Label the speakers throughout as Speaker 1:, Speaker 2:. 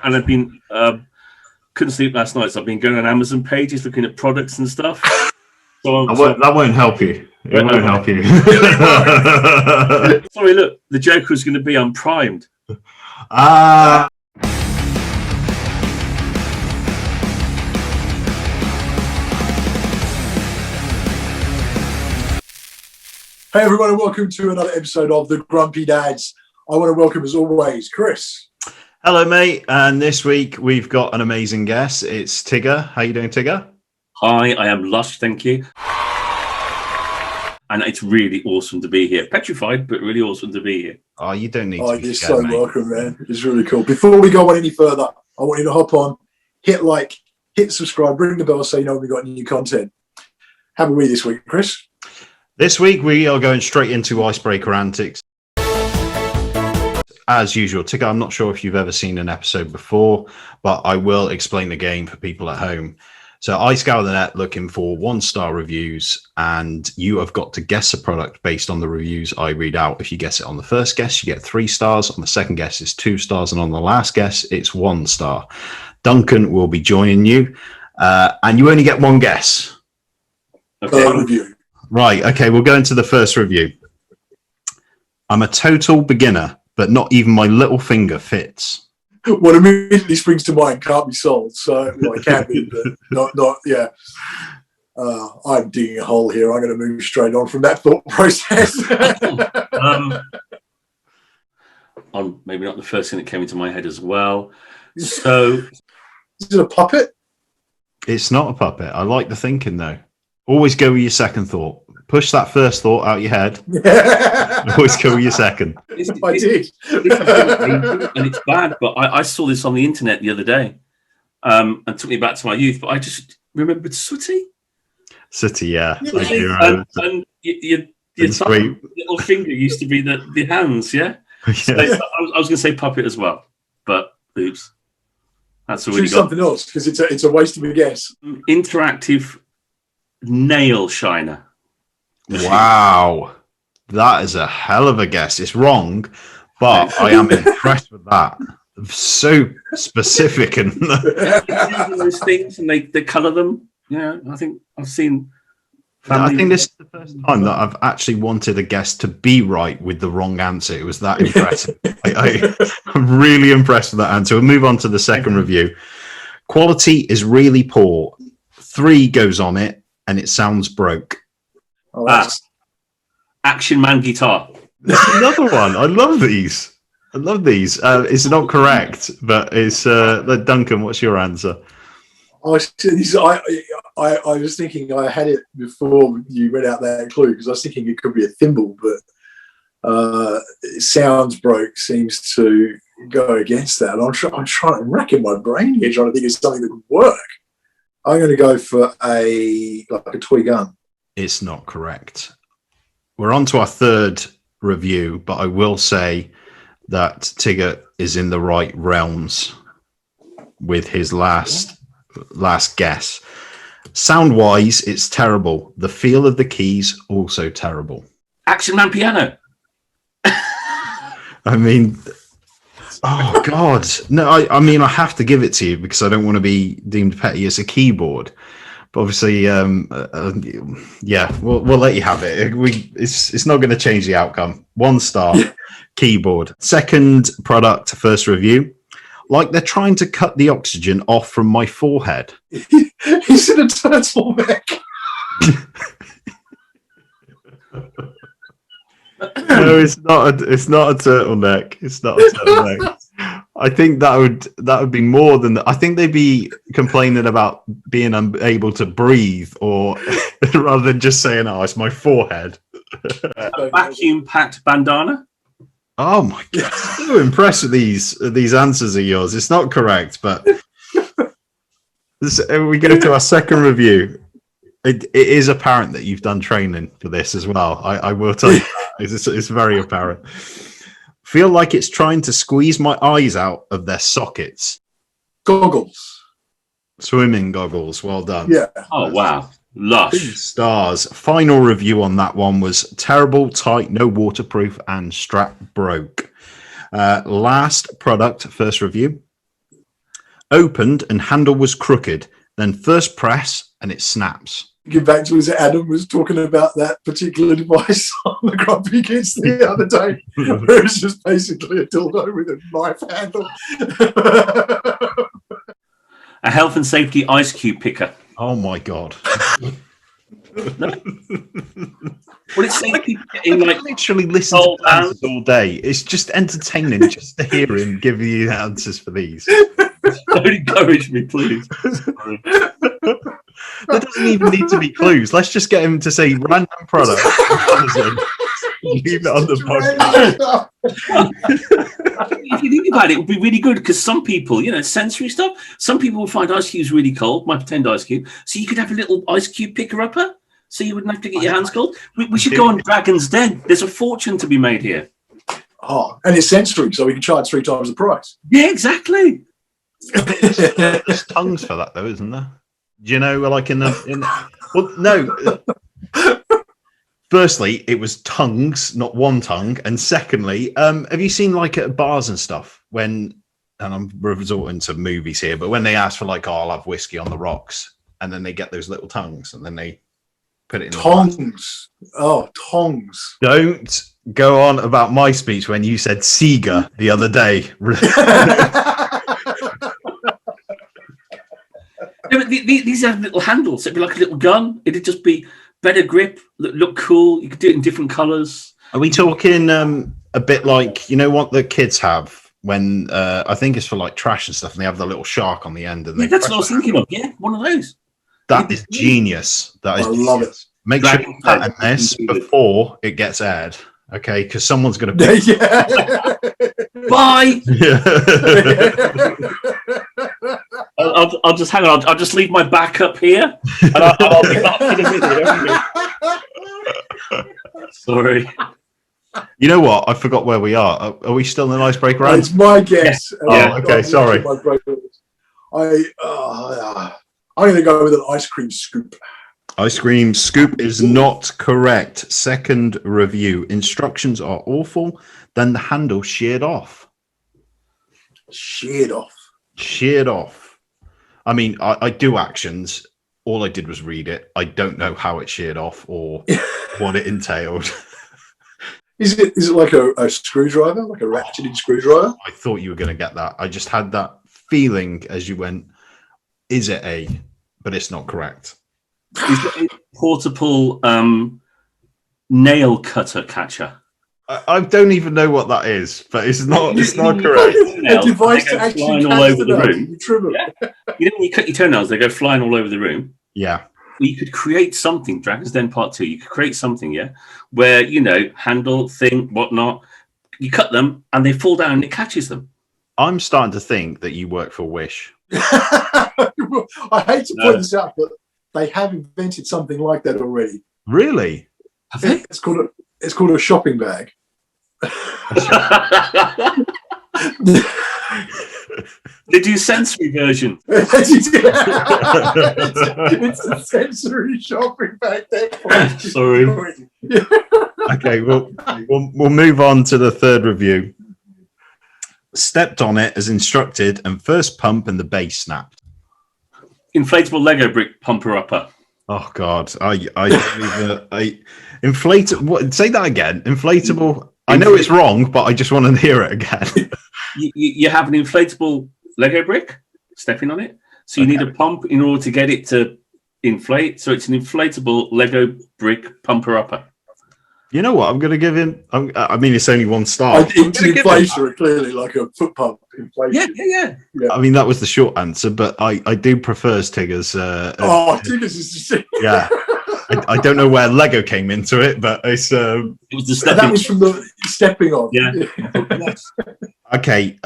Speaker 1: and I've been couldn't sleep last night, so I've been going on Amazon pages looking at products and stuff.
Speaker 2: That won't help you. It won't help you.
Speaker 1: Sorry, look, the joke was going to be unprimed.
Speaker 3: Hey everyone, and welcome to another episode of The Grumpy Dads. I want to welcome, as always, Chris.
Speaker 2: Hello, mate. And this week we've got an amazing guest. It's Tigger. How you doing, Tigger?
Speaker 1: Hi, I am lush, thank you. And it's really awesome to be here. Petrified, but really awesome to be here.
Speaker 2: Oh, you don't need to be
Speaker 3: you're
Speaker 2: scared,
Speaker 3: so
Speaker 2: mate.
Speaker 3: welcome, man. It's really cool. Before we go on any further, I want you to hop on, hit like, hit subscribe, ring the bell so you know when we've got new content. How are we this week, Chris?
Speaker 2: This week we are going straight into icebreaker antics. As usual, Tigger, I'm not sure if you've ever seen an episode before, but I will explain the game for people at home. So I scour the net looking for 1-star reviews, and you have got to guess a product based on the reviews I read out. If you guess it on the first guess, you get 3 stars. On the second guess, it's 2 stars. And on the last guess, it's 1 star. Duncan will be joining you, and you only get 1 guess.
Speaker 1: Okay.
Speaker 3: Review.
Speaker 2: Right, okay, we'll go into the first review. I'm a total beginner, but not even my little finger fits.
Speaker 3: What immediately springs to mind can't be sold. So, well, it can be, but not yeah. I'm digging a hole here. I'm going to move straight on from that thought process.
Speaker 1: Maybe not the first thing that came into my head as well. So,
Speaker 3: is it a puppet?
Speaker 2: It's not a puppet. I like the thinking, though. Always go with your second thought. Push that first thought out your head. Always go with your second.
Speaker 3: I did.
Speaker 1: And it's bad, but I saw this on the internet the other day and took me back to my youth. But I just remembered Sooty.
Speaker 2: Sooty, yeah.
Speaker 1: And your little finger used to be the hands, yeah? So I was going to say puppet as well, but oops. That's already
Speaker 3: Choose something else, because it's a waste of a guess.
Speaker 1: Interactive nail shiner.
Speaker 2: Wow, that is a hell of a guess. It's wrong, but I am impressed with that. So specific and
Speaker 1: those things, and they colour them. Yeah, I think I've seen.
Speaker 2: I think this is the first time that I've actually wanted a guest to be right with the wrong answer. It was that impressive. I'm really impressed with that answer. We'll move on to the second review. Quality is really poor. 3 goes on it, and it sounds broke.
Speaker 1: Action Man guitar.
Speaker 2: That's another one. I love these. It's not correct, but it's Duncan. What's your answer?
Speaker 3: I was thinking I had it before you read out that clue, because I was thinking it could be a thimble, but it sounds broke seems to go against that. I'm racking my brain here trying to think of something that would work. I'm going to go for a toy gun.
Speaker 2: It's not correct. We're on to our third review, but I will say that Tigger is in the right realms with his last guess. Sound-wise, it's terrible. The feel of the keys, also terrible.
Speaker 1: Action Man piano.
Speaker 2: I mean, oh, God. No, I mean, I have to give it to you because I don't want to be deemed petty as a keyboard. But obviously, yeah, we'll let you have it. It's not going to change the outcome. 1 star, keyboard. Second product, first review. Like they're trying to cut the oxygen off from my forehead.
Speaker 3: He's in a turtleneck.
Speaker 2: No, it's not a turtleneck. It's not a turtleneck. I think that would be more than that. I think they'd be complaining about being unable to breathe, or rather than just saying, "Oh, it's my forehead."
Speaker 1: A vacuum-packed bandana.
Speaker 2: Oh my God! I'm so impressed with these answers of yours. It's not correct, but we go to our second review. It is apparent that you've done training for this as well. I will tell you that. It's very apparent. Feel like it's trying to squeeze my eyes out of their sockets.
Speaker 3: Goggles.
Speaker 2: Swimming goggles. Well done.
Speaker 3: Yeah.
Speaker 1: Oh, wow. Lush.
Speaker 2: 2 stars. Final review on that one was terrible, tight, no waterproof, and strap broke. Last product, first review. Opened and handle was crooked. Then first press and it snaps.
Speaker 3: Get back to as Adam was talking about that particular device on the Grumpy Gits the other day, where it's just basically a dildo with a knife handle.
Speaker 1: A health and safety ice cube picker.
Speaker 2: Oh my god!
Speaker 1: No. Well, it's safety in like
Speaker 2: literally listen to answers all day. It's just entertaining just to hear him give you the answers for these.
Speaker 1: Don't encourage me, please. Sorry.
Speaker 2: There doesn't even need to be clues. Let's just get him to say random product. Leave it on the podcast.
Speaker 1: If you think about it, it would be really good because some people, sensory stuff, some people will find ice cubes really cold, my pretend ice cube. So you could have a little ice cube picker-upper so you wouldn't have to get your hands cold. We should go on Dragon's Den. There's a fortune to be made here.
Speaker 3: Oh, and it's sensory, so we can charge 3 times the price.
Speaker 1: Yeah, exactly.
Speaker 2: There's tongues for that, though, isn't there? Do you know, like well, no. Firstly, it was tongues, not one tongue. And secondly, have you seen like at bars and stuff when, and I'm resorting to movies here, but when they ask for like, I'll have whiskey on the rocks, and then they get those little tongues and then they put it in
Speaker 3: tongs. Oh, tongs.
Speaker 2: Don't go on about my speech when you said Sega the other day.
Speaker 1: No, but these have little handles. It'd be like a little gun. It'd just be better grip, look cool. You could do it in different colours.
Speaker 2: Are we talking a bit like, what the kids have when I think it's for like trash and stuff, and they have the little shark on the end? And
Speaker 1: that's what I was thinking of. Yeah, one of those.
Speaker 2: That is genius. That is.
Speaker 3: I love it.
Speaker 2: Make sure you patent this before it gets aired, okay? Because someone's going to.
Speaker 3: Yeah.
Speaker 1: Bye. I'll just hang on. I'll just leave my back up here, and I'll be back in a minute. Sorry.
Speaker 2: You know what? I forgot where we are. Are we still in an icebreaker round?
Speaker 3: It's my guess.
Speaker 2: Yeah. Oh, okay. Sorry.
Speaker 3: I'm going to go with an ice cream scoop.
Speaker 2: Ice cream scoop is not correct. Second review. Instructions are awful. Then the handle sheared off.
Speaker 3: Sheared off.
Speaker 2: Sheared off. I mean, I do actions. All I did was read it. I don't know how it sheared off or what it entailed.
Speaker 3: Is it like a screwdriver, like a ratcheted screwdriver?
Speaker 2: I thought you were going to get that. I just had that feeling as you went, is it a? But it's not correct.
Speaker 1: Is it a portable nail cutter catcher?
Speaker 2: I don't even know what that is, but it's not. It's not correct.
Speaker 3: A device to actually
Speaker 1: all over the room.
Speaker 3: Yeah.
Speaker 1: When you cut your toenails, they go flying all over the room.
Speaker 2: Yeah.
Speaker 1: You could create something, Dragon's Den Part 2. You could create something, where handle, thing, whatnot. You cut them, and they fall down, and it catches them.
Speaker 2: I'm starting to think that you work for Wish.
Speaker 3: I hate to point this out, but they have invented something like that already.
Speaker 2: Really?
Speaker 1: Have they?
Speaker 3: It's called a shopping bag.
Speaker 1: They do sensory version.
Speaker 3: It's a sensory shopping bag.
Speaker 1: Sorry.
Speaker 2: Okay, we'll move on to the third review. Stepped on it as instructed, and first pump and the base snapped.
Speaker 1: Inflatable Lego brick pumper upper.
Speaker 2: Oh God, I don't even. What? Say that again. Inflatable. I know it's wrong, but I just want to hear it again.
Speaker 1: You have an inflatable Lego brick, stepping on it. So you need a pump in order to get it to inflate. So it's an inflatable Lego brick pumper upper.
Speaker 2: You know what? I'm going to give him. I mean, it's only 1 star.
Speaker 3: Inflation, clearly like a foot pump. Inflation.
Speaker 1: Yeah.
Speaker 2: I mean, that was the short answer, but I do prefer Tigger's.
Speaker 3: Tigger's is just.
Speaker 2: Yeah. I don't know where Lego came into it, but it's.
Speaker 1: It was the stepping.
Speaker 3: That was from the stepping on.
Speaker 1: Yeah.
Speaker 2: Okay.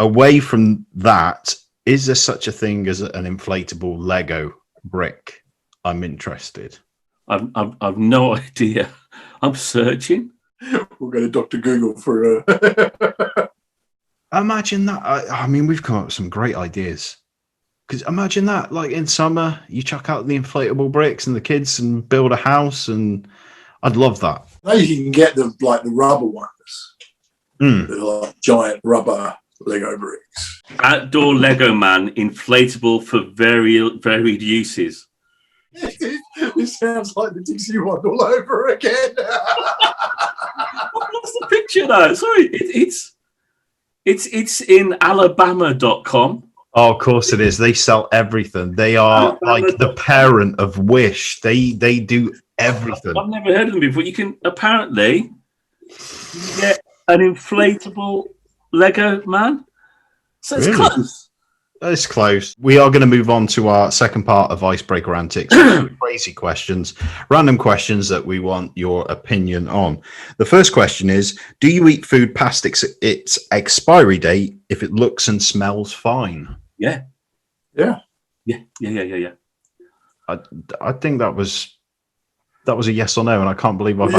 Speaker 2: Away from that, is there such a thing as an inflatable Lego brick? I'm interested.
Speaker 1: I've no idea. I'm searching.
Speaker 3: We'll go to Dr. Google for a.
Speaker 2: Imagine that. I mean, we've come up with some great ideas. Because imagine that, like in summer, you chuck out the inflatable bricks and the kids and build a house, and I'd love that.
Speaker 3: Now you can get the rubber ones. The giant rubber Lego bricks.
Speaker 1: Outdoor Lego man, inflatable for varied uses.
Speaker 3: This sounds like the Dixie one all over again.
Speaker 1: What's the picture though? Sorry, it's in Alabama.com.
Speaker 2: Oh, of course it is. They sell everything. They are like the parent of Wish. They do everything.
Speaker 1: I've never heard of them before. You can apparently get an inflatable Lego man. So it's
Speaker 2: Really?
Speaker 1: close.
Speaker 2: It's close. We are going to move on to our second part of Icebreaker Antics. Crazy questions, random questions that we want your opinion on. The first question is, do you eat food past its expiry date if it looks and smells fine?
Speaker 1: Yeah.
Speaker 3: Yeah.
Speaker 2: I think that was a yes or no, and I can't believe I've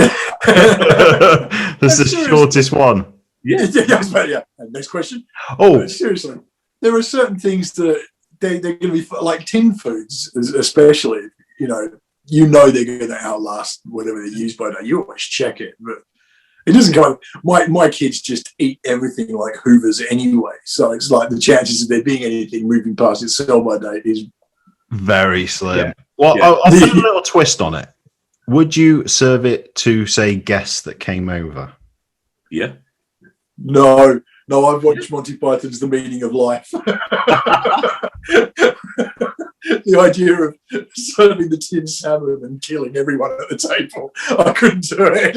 Speaker 2: That's the shortest one.
Speaker 3: Yeah. And next question.
Speaker 2: Oh,
Speaker 3: seriously, there are certain things that they're going to be like tin foods, especially. You know they're going to outlast whatever they're used by now. You always check it, but it doesn't come. My kids just eat everything like Hoovers anyway, so it's like the chances of there being anything moving past its sell-by date is
Speaker 2: very slim.
Speaker 3: Yeah.
Speaker 2: Well, yeah. I'll put a little twist on it. Would you serve it to, say, guests that came over?
Speaker 1: Yeah.
Speaker 3: No, I've watched Monty Python's The Meaning of Life. The idea of serving the tin salmon and killing everyone at the table, I couldn't do it.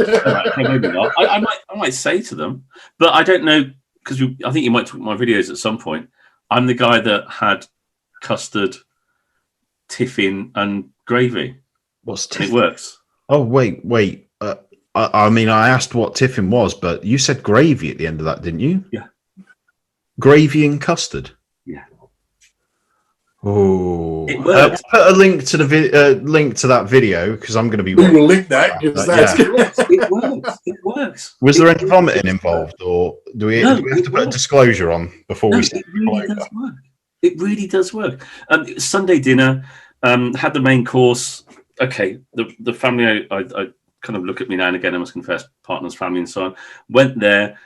Speaker 1: Maybe not. I might say to them, but I don't know, because I think you might talk my videos at some point. I'm the guy that had custard, tiffin, and gravy.
Speaker 2: What's tiffin?
Speaker 1: It works.
Speaker 2: Oh, wait. I mean, I asked what tiffin was, but you said gravy at the end of that, didn't you?
Speaker 1: Yeah.
Speaker 2: Gravy and custard?
Speaker 1: Yeah.
Speaker 2: Oh.
Speaker 1: It works.
Speaker 2: Put a link to the link to that video, because I'm going to be...
Speaker 3: We will link that, because that's...
Speaker 1: It works.
Speaker 2: Was there any vomiting involved, or do we have to put a disclosure on before we...
Speaker 1: It really does work. It really does work. Sunday dinner, had the main course. Okay, the family, I kind of look at me now and again, I must confess, partners, family and so on. Went there.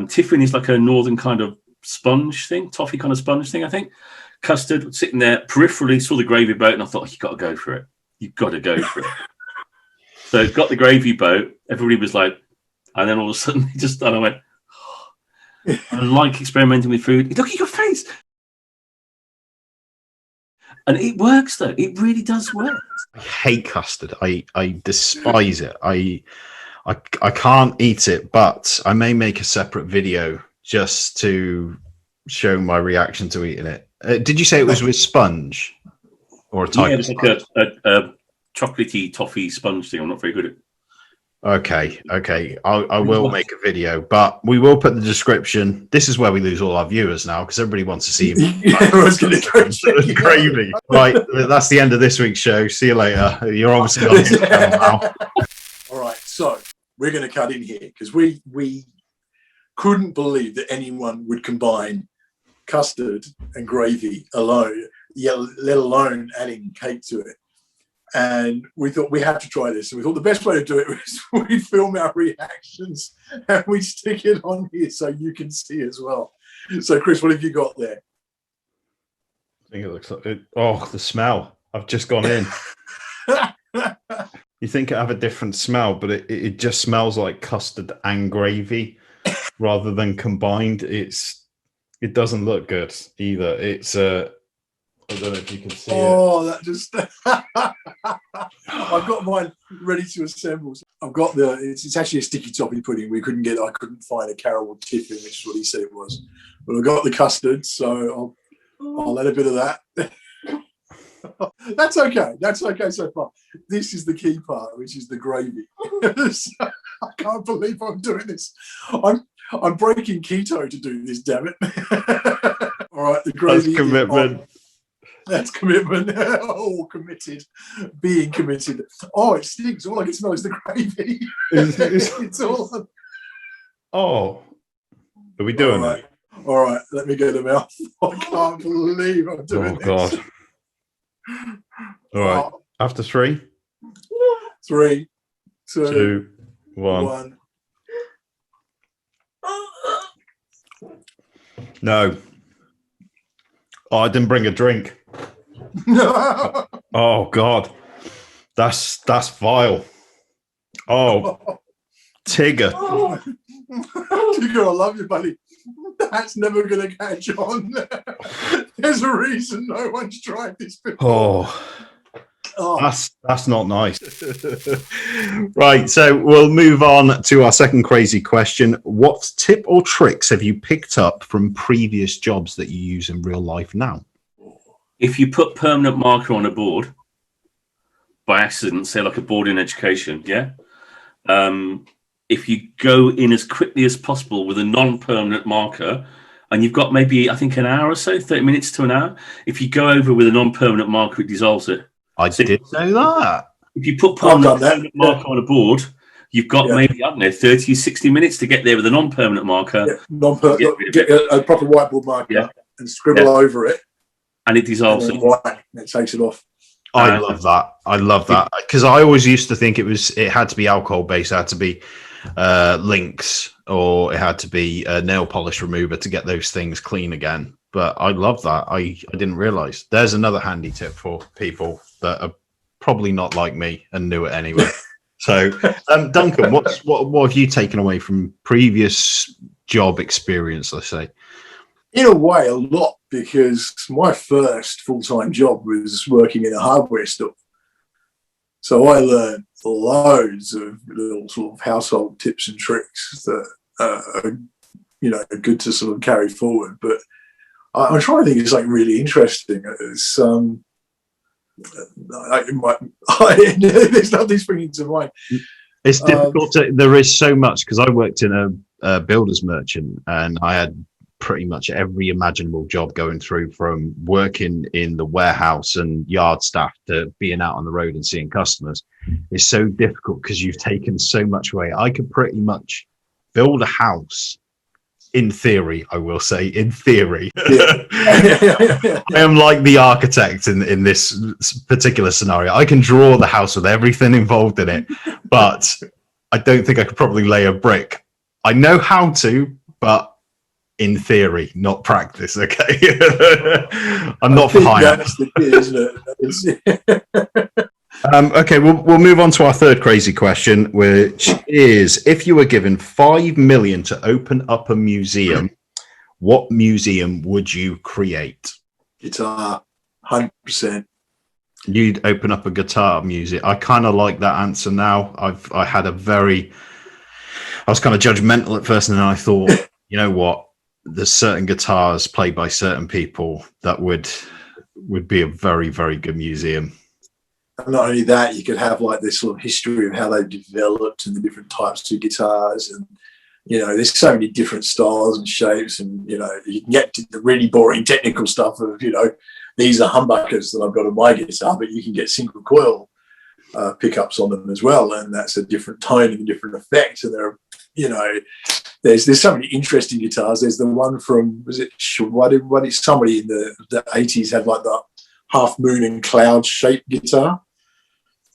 Speaker 1: Tiffin is like a northern kind of sponge thing, toffee kind of sponge thing, I think. Custard, sitting there, peripherally saw the gravy boat, and I thought, you've got to go for it. You've got to go for it. So got the gravy boat, everybody was like, and then all of a sudden, and I went, oh, I like experimenting with food. Look at your face. And it works, though. It really does work.
Speaker 2: I hate custard. I despise it. I can't eat it, but I may make a separate video just to show my reaction to eating it. Did you say it was with sponge or a type?
Speaker 1: Yeah, it's like a chocolatey toffee sponge thing. I'm not very good at.
Speaker 2: Okay. I will make a video, but we will put the description. This is where we lose all our viewers now, because everybody wants to see
Speaker 3: everyone's going to go
Speaker 2: gravy. Right, that's the end of this week's show. See you later. You're obviously on the channel now.
Speaker 3: All right, so we're going to cut in here, because we couldn't believe that anyone would combine custard and gravy alone, let alone adding cake to it. And we thought we had to try this. And we thought the best way to do it was we'd film our reactions and we'd stick it on here so you can see as well. So, Chris, what have you got there?
Speaker 2: I think it looks like it. Oh, the smell. I've just gone in. You think it have a different smell, but it just smells like custard and gravy rather than combined. It doesn't look good either. It's I don't know if you can see it.
Speaker 3: That just... I've got mine ready to assemble. I've got it's actually a sticky toffee pudding. I couldn't find a caramel tiffin, which is what he said it was. But I've got the custard, so I'll add a bit of that. That's okay so far. This is the key part, which is the gravy. So, I can't believe I'm doing this. I'm breaking keto to do this, damn it. All right, the gravy.
Speaker 2: That's commitment.
Speaker 3: That's commitment. Oh, committed. Being committed. Oh, it stinks. All I can smell is the gravy. It's all.
Speaker 2: Oh. Are we doing that?
Speaker 3: All right, let me go to the mouth. I can't believe I'm doing this.
Speaker 2: Oh, God. All right. After 3?
Speaker 3: 3,
Speaker 2: 2, 1. No. Oh, I didn't bring a drink. Oh God, that's vile. Oh, Tigger.
Speaker 3: Oh, Tigger, I love you, buddy. That's never going to catch on. There's a reason no one's tried this before.
Speaker 2: That's not nice. Right, so we'll move on to our second crazy question. What tip or tricks have you picked up from previous jobs that you use in real life now?
Speaker 1: If you put permanent marker on a board by accident, say like a board in education, yeah. If you go in as quickly as possible with a non-permanent marker, and you've got maybe, I think, an hour or so, 30 minutes to an hour. If you go over with a non-permanent marker, it dissolves it.
Speaker 2: I did know that.
Speaker 1: If you put permanent marker on a board, you've got maybe, I don't know, 30, 60 minutes to get there with a non-permanent marker.
Speaker 3: Get a proper whiteboard marker and scribble over it.
Speaker 1: And it dissolves it.
Speaker 3: And it takes it off.
Speaker 2: I love that. I love that. Because I always used to think it had to be alcohol-based. It had to be Lynx, or it had to be a nail polish remover to get those things clean again. But I love that. I didn't realize. There's another handy tip for people that are probably not like me and knew it anyway. So, Duncan, what have you taken away from previous job experience, let's say?
Speaker 3: In a way, a lot, because my first full-time job was working in a hardware store. So I learned loads of little sort of household tips and tricks that are, good to sort of carry forward. But I'm trying to think of something really interesting. It's there's nothing springing to mind.
Speaker 2: It's difficult. There is so much, because I worked in a builder's merchant, and I had pretty much every imaginable job going through, from working in the warehouse and yard staff to being out on the road and seeing customers. It's so difficult because you've taken so much away. I could pretty much build a house, in theory, I will say, in theory. I am like the architect in this particular scenario. I can draw the house with everything involved in it, but I don't think I could probably lay a brick. I know how to, but in theory, not practice. Okay. I'm not for hire.
Speaker 3: That's the key, isn't it?
Speaker 2: Okay, we'll move on to our third crazy question, which is: if you were given $5 million to open up a museum, what museum would you create?
Speaker 3: Guitar, 100%.
Speaker 2: You'd open up a guitar museum. I kind of like that answer now. I was kind of judgmental at first, and then I thought, you know what? There's certain guitars played by certain people that would be a very, very good museum.
Speaker 3: And not only that, you could have like this sort of history of how they've developed and the different types of guitars, and there's so many different styles and shapes, and you can get to the really boring technical stuff of these are humbuckers that I've got on my guitar, but you can get single coil pickups on them as well, and that's a different tone and a different effect. And there are there's so many interesting guitars. There's the one from, somebody in the 80s had like the half moon and cloud shaped guitar,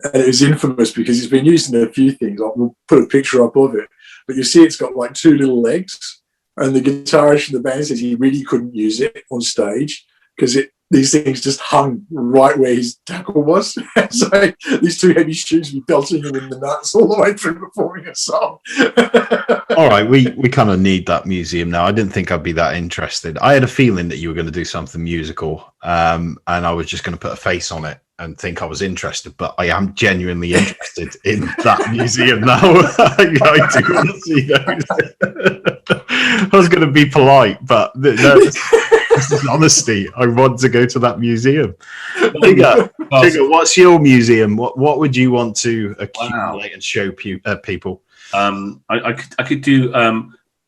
Speaker 3: and it was infamous because it's been used in a few things. We'll put a picture up of it, but you see it's got like two little legs, and the guitarist in the band says he really couldn't use it on stage because these things just hung right where his tackle was. So these two heavy shoes were belting him in the nuts all the way through performing a song.
Speaker 2: All right, we kind of need that museum now. I didn't think I'd be that interested. I had a feeling that you were going to do something musical, and I was just going to put a face on it and think I was interested, but I am genuinely interested in that museum now. I do want to see those. I was going to be polite, but this is honesty. I want to go to that museum. Tigger, what's your museum? What would you want to accumulate and show people?
Speaker 1: I could do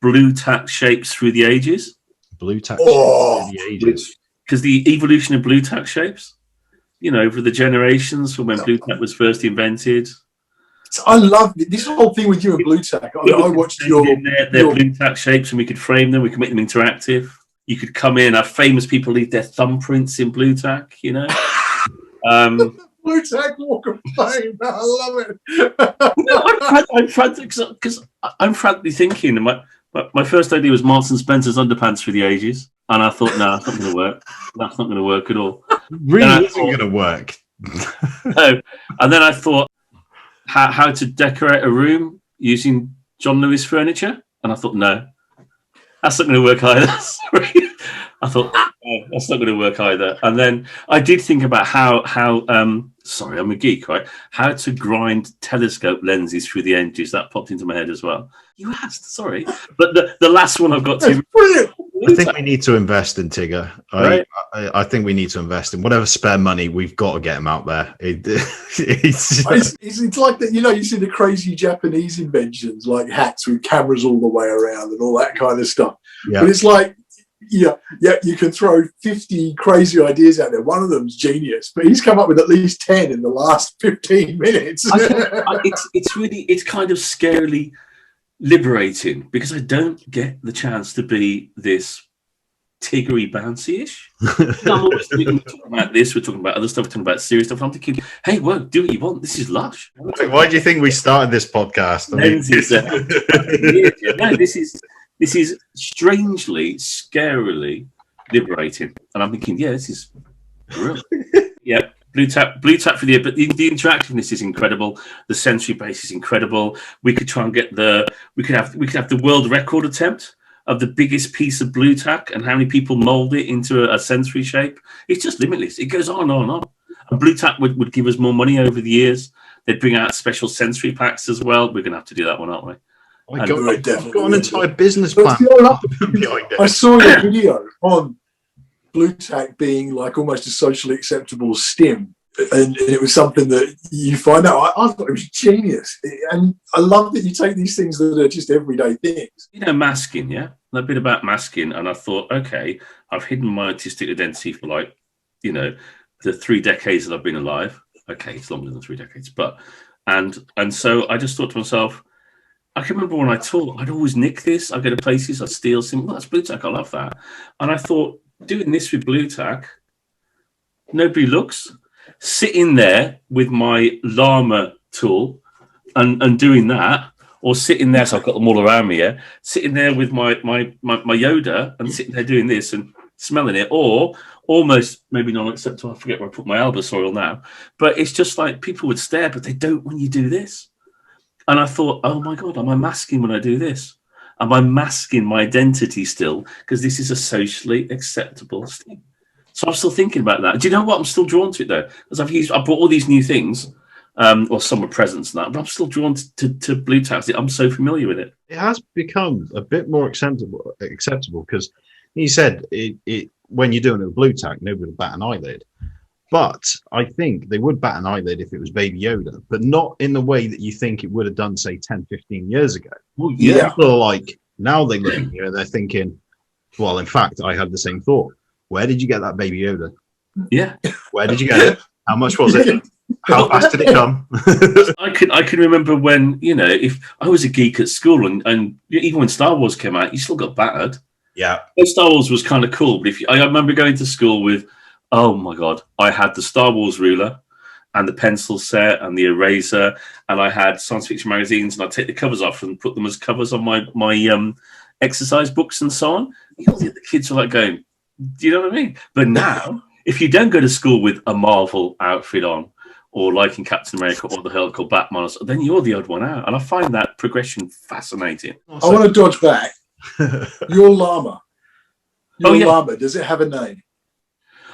Speaker 1: Blu-tac shapes through the ages.
Speaker 2: Blu-tac shapes through the ages.
Speaker 1: Because the evolution of Blu-tac shapes, over the generations from when Blu-tac was first invented.
Speaker 3: I love this whole thing with you and Blu-tac. I watched your
Speaker 1: Blu-tac shapes, and we could frame them. We could make them interactive. You could come in. Have famous people leave their thumbprints in Blu-tac.
Speaker 3: Blu-tac Walk of Fame. I love it.
Speaker 1: I'm frantically thinking. My My first idea was Marks and Spencer's underpants for the ages, and I thought, no, that's not going to work. That's not going to work at all.
Speaker 2: Really isn't going to work.
Speaker 1: No. And then I thought how to decorate a room using John Lewis furniture, and I thought, no, that's not going to work either. Sorry. I thought, no, that's not going to work either. And then I did think about how sorry, I'm a geek, right? How to grind telescope lenses through the edges. That popped into my head as well. You asked, sorry. But the last one I've got to...
Speaker 2: I think we need to invest in Tigger.
Speaker 1: Right.
Speaker 2: I think we need to invest in whatever spare money. We've got to get him out there.
Speaker 3: It's like that, you see the crazy Japanese inventions, like hats with cameras all the way around and all that kind of stuff.
Speaker 2: Yeah.
Speaker 3: But it's like, you can throw 50 crazy ideas out there. One of them's genius, but he's come up with at least 10 in the last 15 minutes.
Speaker 1: It's kind of scarily liberating because I don't get the chance to be this Tiggery bouncy-ish. I'm always talking about this, we're talking about other stuff, we're talking about serious stuff. I'm thinking, hey, whoa, do what you want. This is lush.
Speaker 2: Why do you think we started this podcast?
Speaker 1: No, this is strangely, scarily liberating. And I'm thinking, yeah, this is brilliant. Yeah, Blu-tac for the interactiveness is incredible. The sensory base is incredible. We could try and get we could have the world record attempt of the biggest piece of Blu-tac and how many people mold it into a sensory shape. It's just limitless. It goes on and on and on. And Blu-tac would give us more money over the years. They'd bring out special sensory packs as well. We're going to have to do that one, aren't we?
Speaker 2: I've got an entire business plan.
Speaker 3: I saw your video on Blu-tac being like almost a socially acceptable stim, and it was something that you find out. I thought it was genius, and I love that you take these things that are just everyday things.
Speaker 1: Masking, yeah, a bit about masking, and I thought, okay, I've hidden my autistic identity for the 3 decades that I've been alive. Okay, it's longer than 3 decades, but and so I just thought to myself, I can remember when I taught, I'd always nick this. I'd go to places, I'd steal some. Well, that's Blu-tac. I love that. And I thought, doing this with Blu-tac, nobody looks. Sitting there with my llama tool and doing that, or sitting there, so I've got them all around me, yeah, sitting there with my Yoda and sitting there doing this and smelling it, or almost maybe not acceptable. I forget where I put my Albus oil now. But it's just like people would stare, but they don't when you do this. And I thought, oh my God, am I masking when I do this? Am I masking my identity still? Because this is a socially acceptable thing. So I'm still thinking about that. Do you know what? I'm still drawn to it though. Because I bought all these new things, or summer presents and that, but I'm still drawn to Blu-tac. I'm so familiar with it.
Speaker 2: It has become a bit more acceptable because you said it when you're doing it with Blu-tac, nobody would bat an eyelid. But I think they would bat an eyelid if it was Baby Yoda, but not in the way that you think it would have done, say, 10, 15 years ago.
Speaker 1: Well, yeah.
Speaker 2: People are like, now they look at you and they're thinking, well, in fact, I had the same thought. Where did you get that Baby Yoda?
Speaker 1: Yeah.
Speaker 2: Where did you get it? How much was it? How fast did it come?
Speaker 1: I can remember when, if I was a geek at school and even when Star Wars came out, you still got battered.
Speaker 2: Yeah.
Speaker 1: Star Wars was kind of cool, but I remember going to school with, oh my God, I had the Star Wars ruler and the pencil set and the eraser, and I had science fiction magazines, and I'd take the covers off and put them as covers on my exercise books and so on. The kids were like going, do you know what I mean? But now, if you don't go to school with a Marvel outfit on, or like in Captain America or the Hulk or Batman, then you're the odd one out. And I find that progression fascinating.
Speaker 3: I want to dodge back. Your llama. Llama, does it have a name?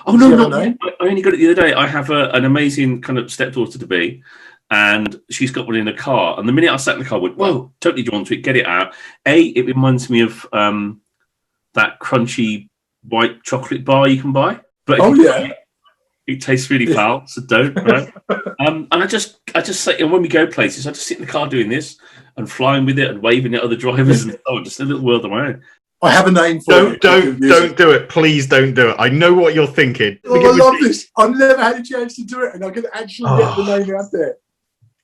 Speaker 1: Oh, no. I only got it the other day. I have an amazing kind of stepdaughter to be, and she's got one in a car. And the minute I sat in the car, I went, whoa, totally drawn to it, get it out. It reminds me of that crunchy white chocolate bar you can buy. But it tastes really foul, so don't. Right? And I just say, and when we go places, I just sit in the car doing this and flying with it and waving at other drivers and just a little world of my own.
Speaker 3: I have a name for it.
Speaker 2: Don't do it. Please don't do it. I know what you're thinking.
Speaker 3: Oh, I love this. I've never had a chance to do it, and I can actually get the name out there.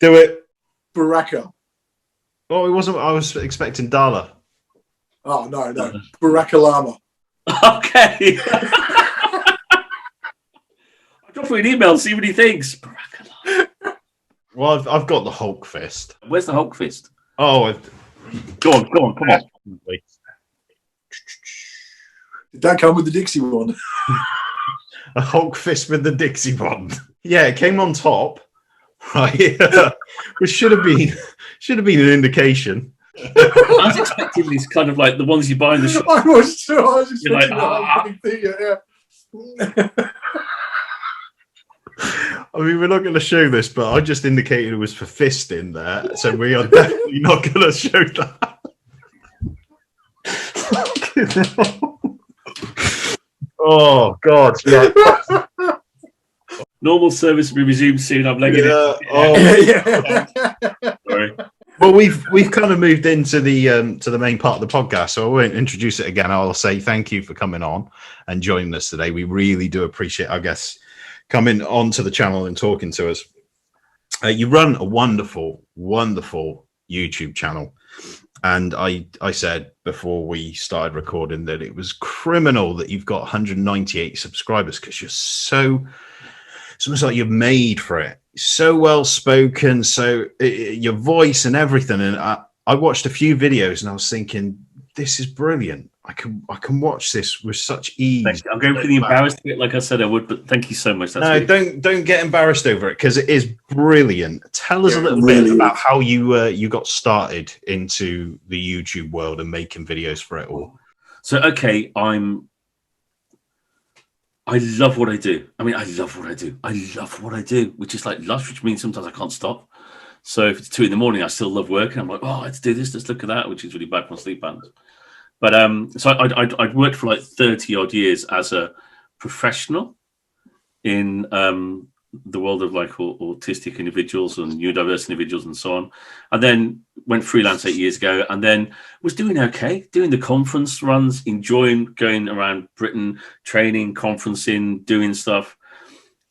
Speaker 2: Do it.
Speaker 3: Baraka.
Speaker 2: Oh, it wasn't. I was expecting Dala.
Speaker 3: Oh, no. Baraka Llama.
Speaker 1: Okay. I'll drop him an email and see what he thinks. Baraka Llama.
Speaker 2: Well, I've got the Hulk fist.
Speaker 1: Where's the Hulk fist?
Speaker 2: Oh,
Speaker 1: Go on, come on.
Speaker 3: Did that come with the Dixie one?
Speaker 2: A Hulk fist with the Dixie bomb. Yeah, it came on top, right? Which should have been an indication.
Speaker 1: I was expecting these kind of like the ones you buy in the shop.
Speaker 3: I was too. I was
Speaker 1: You're like,
Speaker 3: expecting that whole thing. Yeah.
Speaker 2: I mean, we're not going to show this, but I just indicated it was for fist in there, so we are definitely not going to show that. Oh God! Yeah.
Speaker 1: Normal service will be resumed soon. I'm legging it.
Speaker 3: Yeah.
Speaker 1: Sorry.
Speaker 2: Well, we've kind of moved into the main part of the podcast, so I won't introduce it again. I'll say thank you for coming on and joining us today. We really do appreciate our guests coming onto the channel and talking to us. You run a wonderful, wonderful YouTube channel. And I said before we started recording that it was criminal that you've got 198 subscribers because you're it's almost like you're made for it. So well spoken, so your voice and everything. And I watched a few videos and I was thinking, this is brilliant. I can watch this with such ease.
Speaker 1: I'm going for the embarrassed bit, like I said I would, but thank you so much.
Speaker 2: No, don't get embarrassed over it because it is brilliant. Tell us a little bit about how you got started into the YouTube world and making videos for it all.
Speaker 1: So okay, I love what I do. I mean, I love what I do, which is like lush, which means sometimes I can't stop. So if it's 2 a.m, I still love working. I'm like, oh, let's do this, let's look at that, which is really bad for my sleep patterns. But so I'd worked for like 30 odd years as a professional in the world of like autistic individuals and neurodiverse individuals and so on. And then went freelance 8 years ago and then was doing okay, doing the conference runs, enjoying going around Britain, training, conferencing, doing stuff.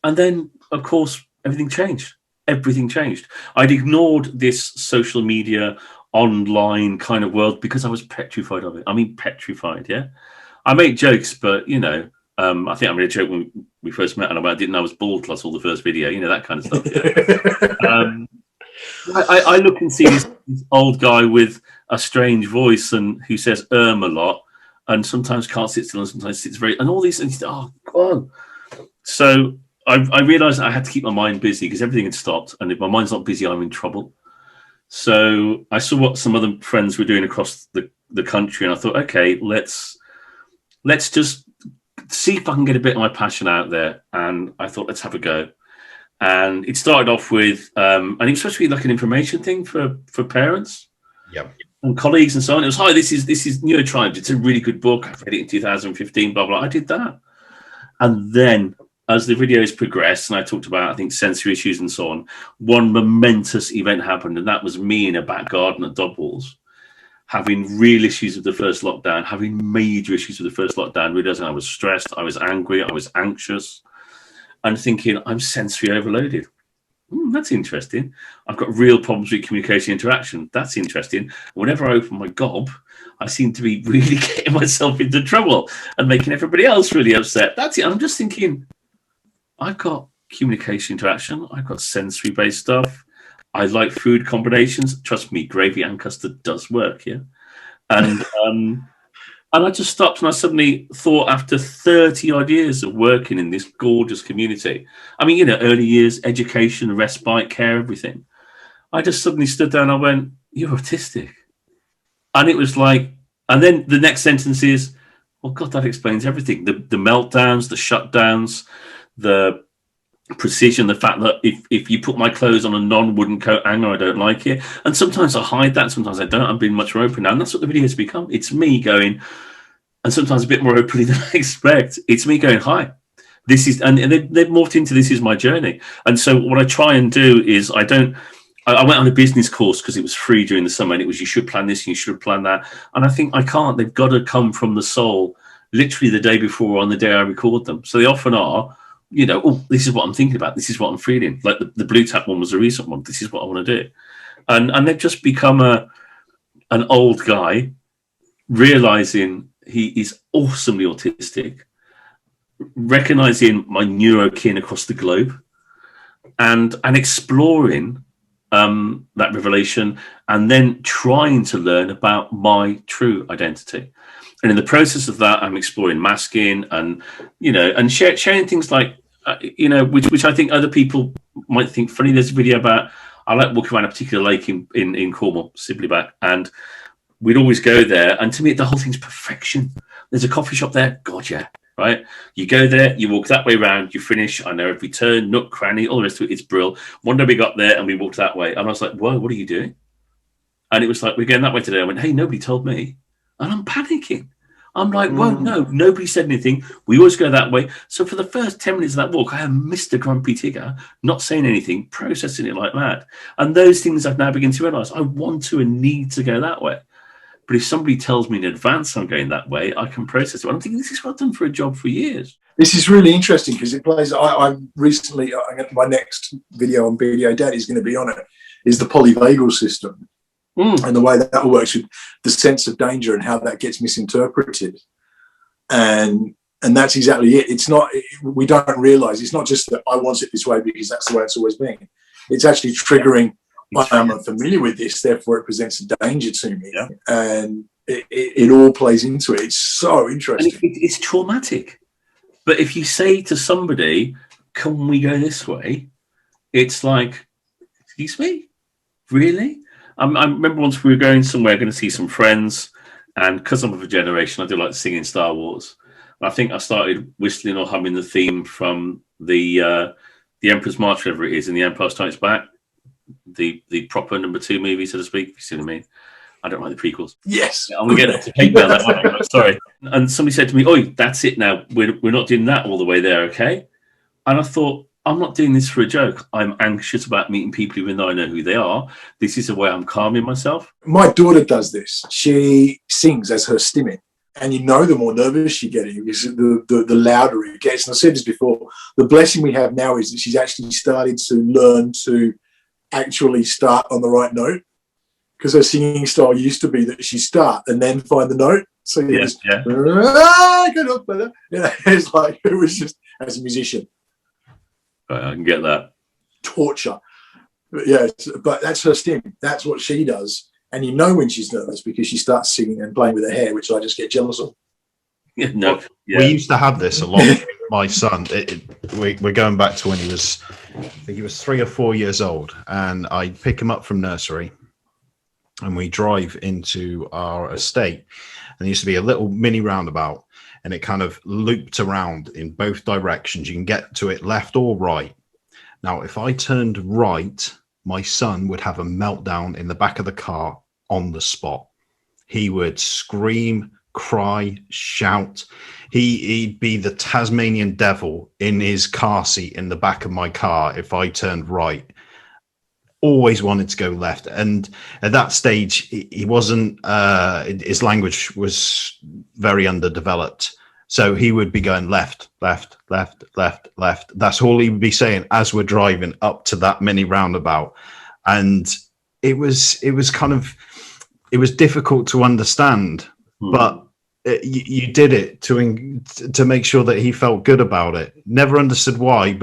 Speaker 1: And then, of course, everything changed. I'd ignored this social media online kind of world because I was petrified of it. I mean, petrified, yeah? I make jokes, but, you know, I think I made a joke when we first met, and I didn't know I was bald till I saw the first video, you know, that kind of stuff. Yeah? I look and see this old guy with a strange voice and who says a lot, and sometimes can't sit still and sometimes sits and all these things. Oh, God. So I realized I had to keep my mind busy because everything had stopped, and if my mind's not busy, I'm in trouble. So I saw what some other friends were doing across the country, and I thought, okay, let's just see if I can get a bit of my passion out there. And I thought, let's have a go. And it started off with, and it was supposed to be like an information thing for parents, and colleagues and so on. It was, hi, this is Neurotribes. It's a really good book. I read it in 2015. Blah blah. I did that, and then as the videos progressed, and I talked about, I think, sensory issues and so on, one momentous event happened, and that was me in a back garden at Dogwalls, having real issues with the first lockdown, having major issues with the first lockdown, realizing I was stressed, I was angry, I was anxious, and thinking, I'm sensory overloaded. That's interesting. I've got real problems with communication interaction. That's interesting. Whenever I open my gob, I seem to be really getting myself into trouble and making everybody else really upset. That's it. I'm just thinking, I've got communication interaction. I've got sensory-based stuff. I like food combinations. Trust me, gravy and custard does work, yeah? And I just stopped and I suddenly thought, after 30-odd years of working in this gorgeous community, I mean, you know, early years, education, respite, care, everything, I just suddenly stood there and I went, you're autistic. And it was like, and then the next sentence is, well, God, that explains everything. The meltdowns, the shutdowns, the precision, the fact that if you put my clothes on a non-wooden coat hanger, I don't like it. And sometimes I hide that, sometimes I don't. I'm being much more open now. And that's what the video has become. It's me going, and sometimes a bit more openly than I expect. It's me going, hi. This is, and they've morphed into, this is my journey. And so what I try and do is I went on a business course because it was free during the summer, and it was, you should plan this and you should plan that. And I think I can't. They've got to come from the soul, literally the day before or on the day I record them. So they often are, you know, oh, this is what I'm thinking about. This is what I'm feeling. Like the Blu-tac one was a recent one. This is what I want to do. And they've just become an old guy realizing he is awesomely autistic, recognizing my neurokin across the globe, and exploring that revelation and then trying to learn about my true identity. And in the process of that, I'm exploring masking and, and sharing things like, which I think other people might think funny. There's a video about, I like walking around a particular lake in Cornwall, Sibley Back, and we'd always go there. And to me, the whole thing's perfection. There's a coffee shop there. God, yeah. Right. You go there, you walk that way around, you finish. I know every turn, nook, cranny, all the rest of it. It's brilliant. One day we got there and we walked that way. And I was like, whoa, what are you doing? And it was like, we're going that way today. I went, hey, nobody told me. And I'm panicking. I'm like, whoa, no, nobody said anything. We always go that way. So for the first 10 minutes of that walk, I am Mr. Grumpy Tigger, not saying anything, processing it like that. And those things I've now begun to realize I want to and need to go that way. But if somebody tells me in advance I'm going that way, I can process it. I'm thinking, this is what I've done for a job for years.
Speaker 3: This is really interesting because it plays. I'm recently, my next video on BDO Dad is going to be on it, is the polyvagal system and the way that works with the sense of danger and how that gets misinterpreted. And that's exactly it. It's not, we don't realize it's not just that I want it this way because that's the way it's always been. It's actually triggering. I am unfamiliar with this, therefore it presents a danger to me. Yeah. And it all plays into it. It's so interesting.
Speaker 1: And it's traumatic. But if you say to somebody, can we go this way? It's like, excuse me? Really? I remember once we were going somewhere, going to see some friends. And because I'm of a generation, I do like singing Star Wars. I think I started whistling or humming the theme from the Emperor's March, whatever it is, in The Empire Strikes Back. The proper number 2 movie, so to speak, if you see what I mean. I don't like the prequels.
Speaker 3: Yes.
Speaker 1: I'm going to get to hate now that one. Sorry. And somebody said to me, "Oi, that's it now. We're not doing that all the way there, okay?" And I thought, I'm not doing this for a joke. I'm anxious about meeting people even though I know who they are. This is a way I'm calming myself.
Speaker 3: My daughter does this. She sings as her stimming. And the more nervous she gets, the louder it gets. And I said this before, the blessing we have now is that she's actually started to learn to actually start on the right note, because her singing style used to be that she start and then find the note. So it's like, it was just, as a musician,
Speaker 1: I can get that.
Speaker 3: Torture. But that's her stim. That's what she does. And when she's nervous because she starts singing and playing with her hair, which I just get jealous of.
Speaker 2: We used to have this a lot with my son. We're going back to when he was, I think he was 3 or 4 years old, and I pick him up from nursery and we drive into our estate, and there used to be a little mini roundabout, and it kind of looped around in both directions. You can get to it left or right. Now, if I turned right, my son would have a meltdown in the back of the car on the spot. He would scream, cry, shout. He'd be the Tasmanian devil in his car seat in the back of my car if I turned right. Always wanted to go left. And at that stage, he wasn't, his language was very underdeveloped. So he would be going left, left, left, left, left. That's all he would be saying as we're driving up to that mini roundabout. And it was difficult to understand, but you did it to make sure that he felt good about it. Never understood why,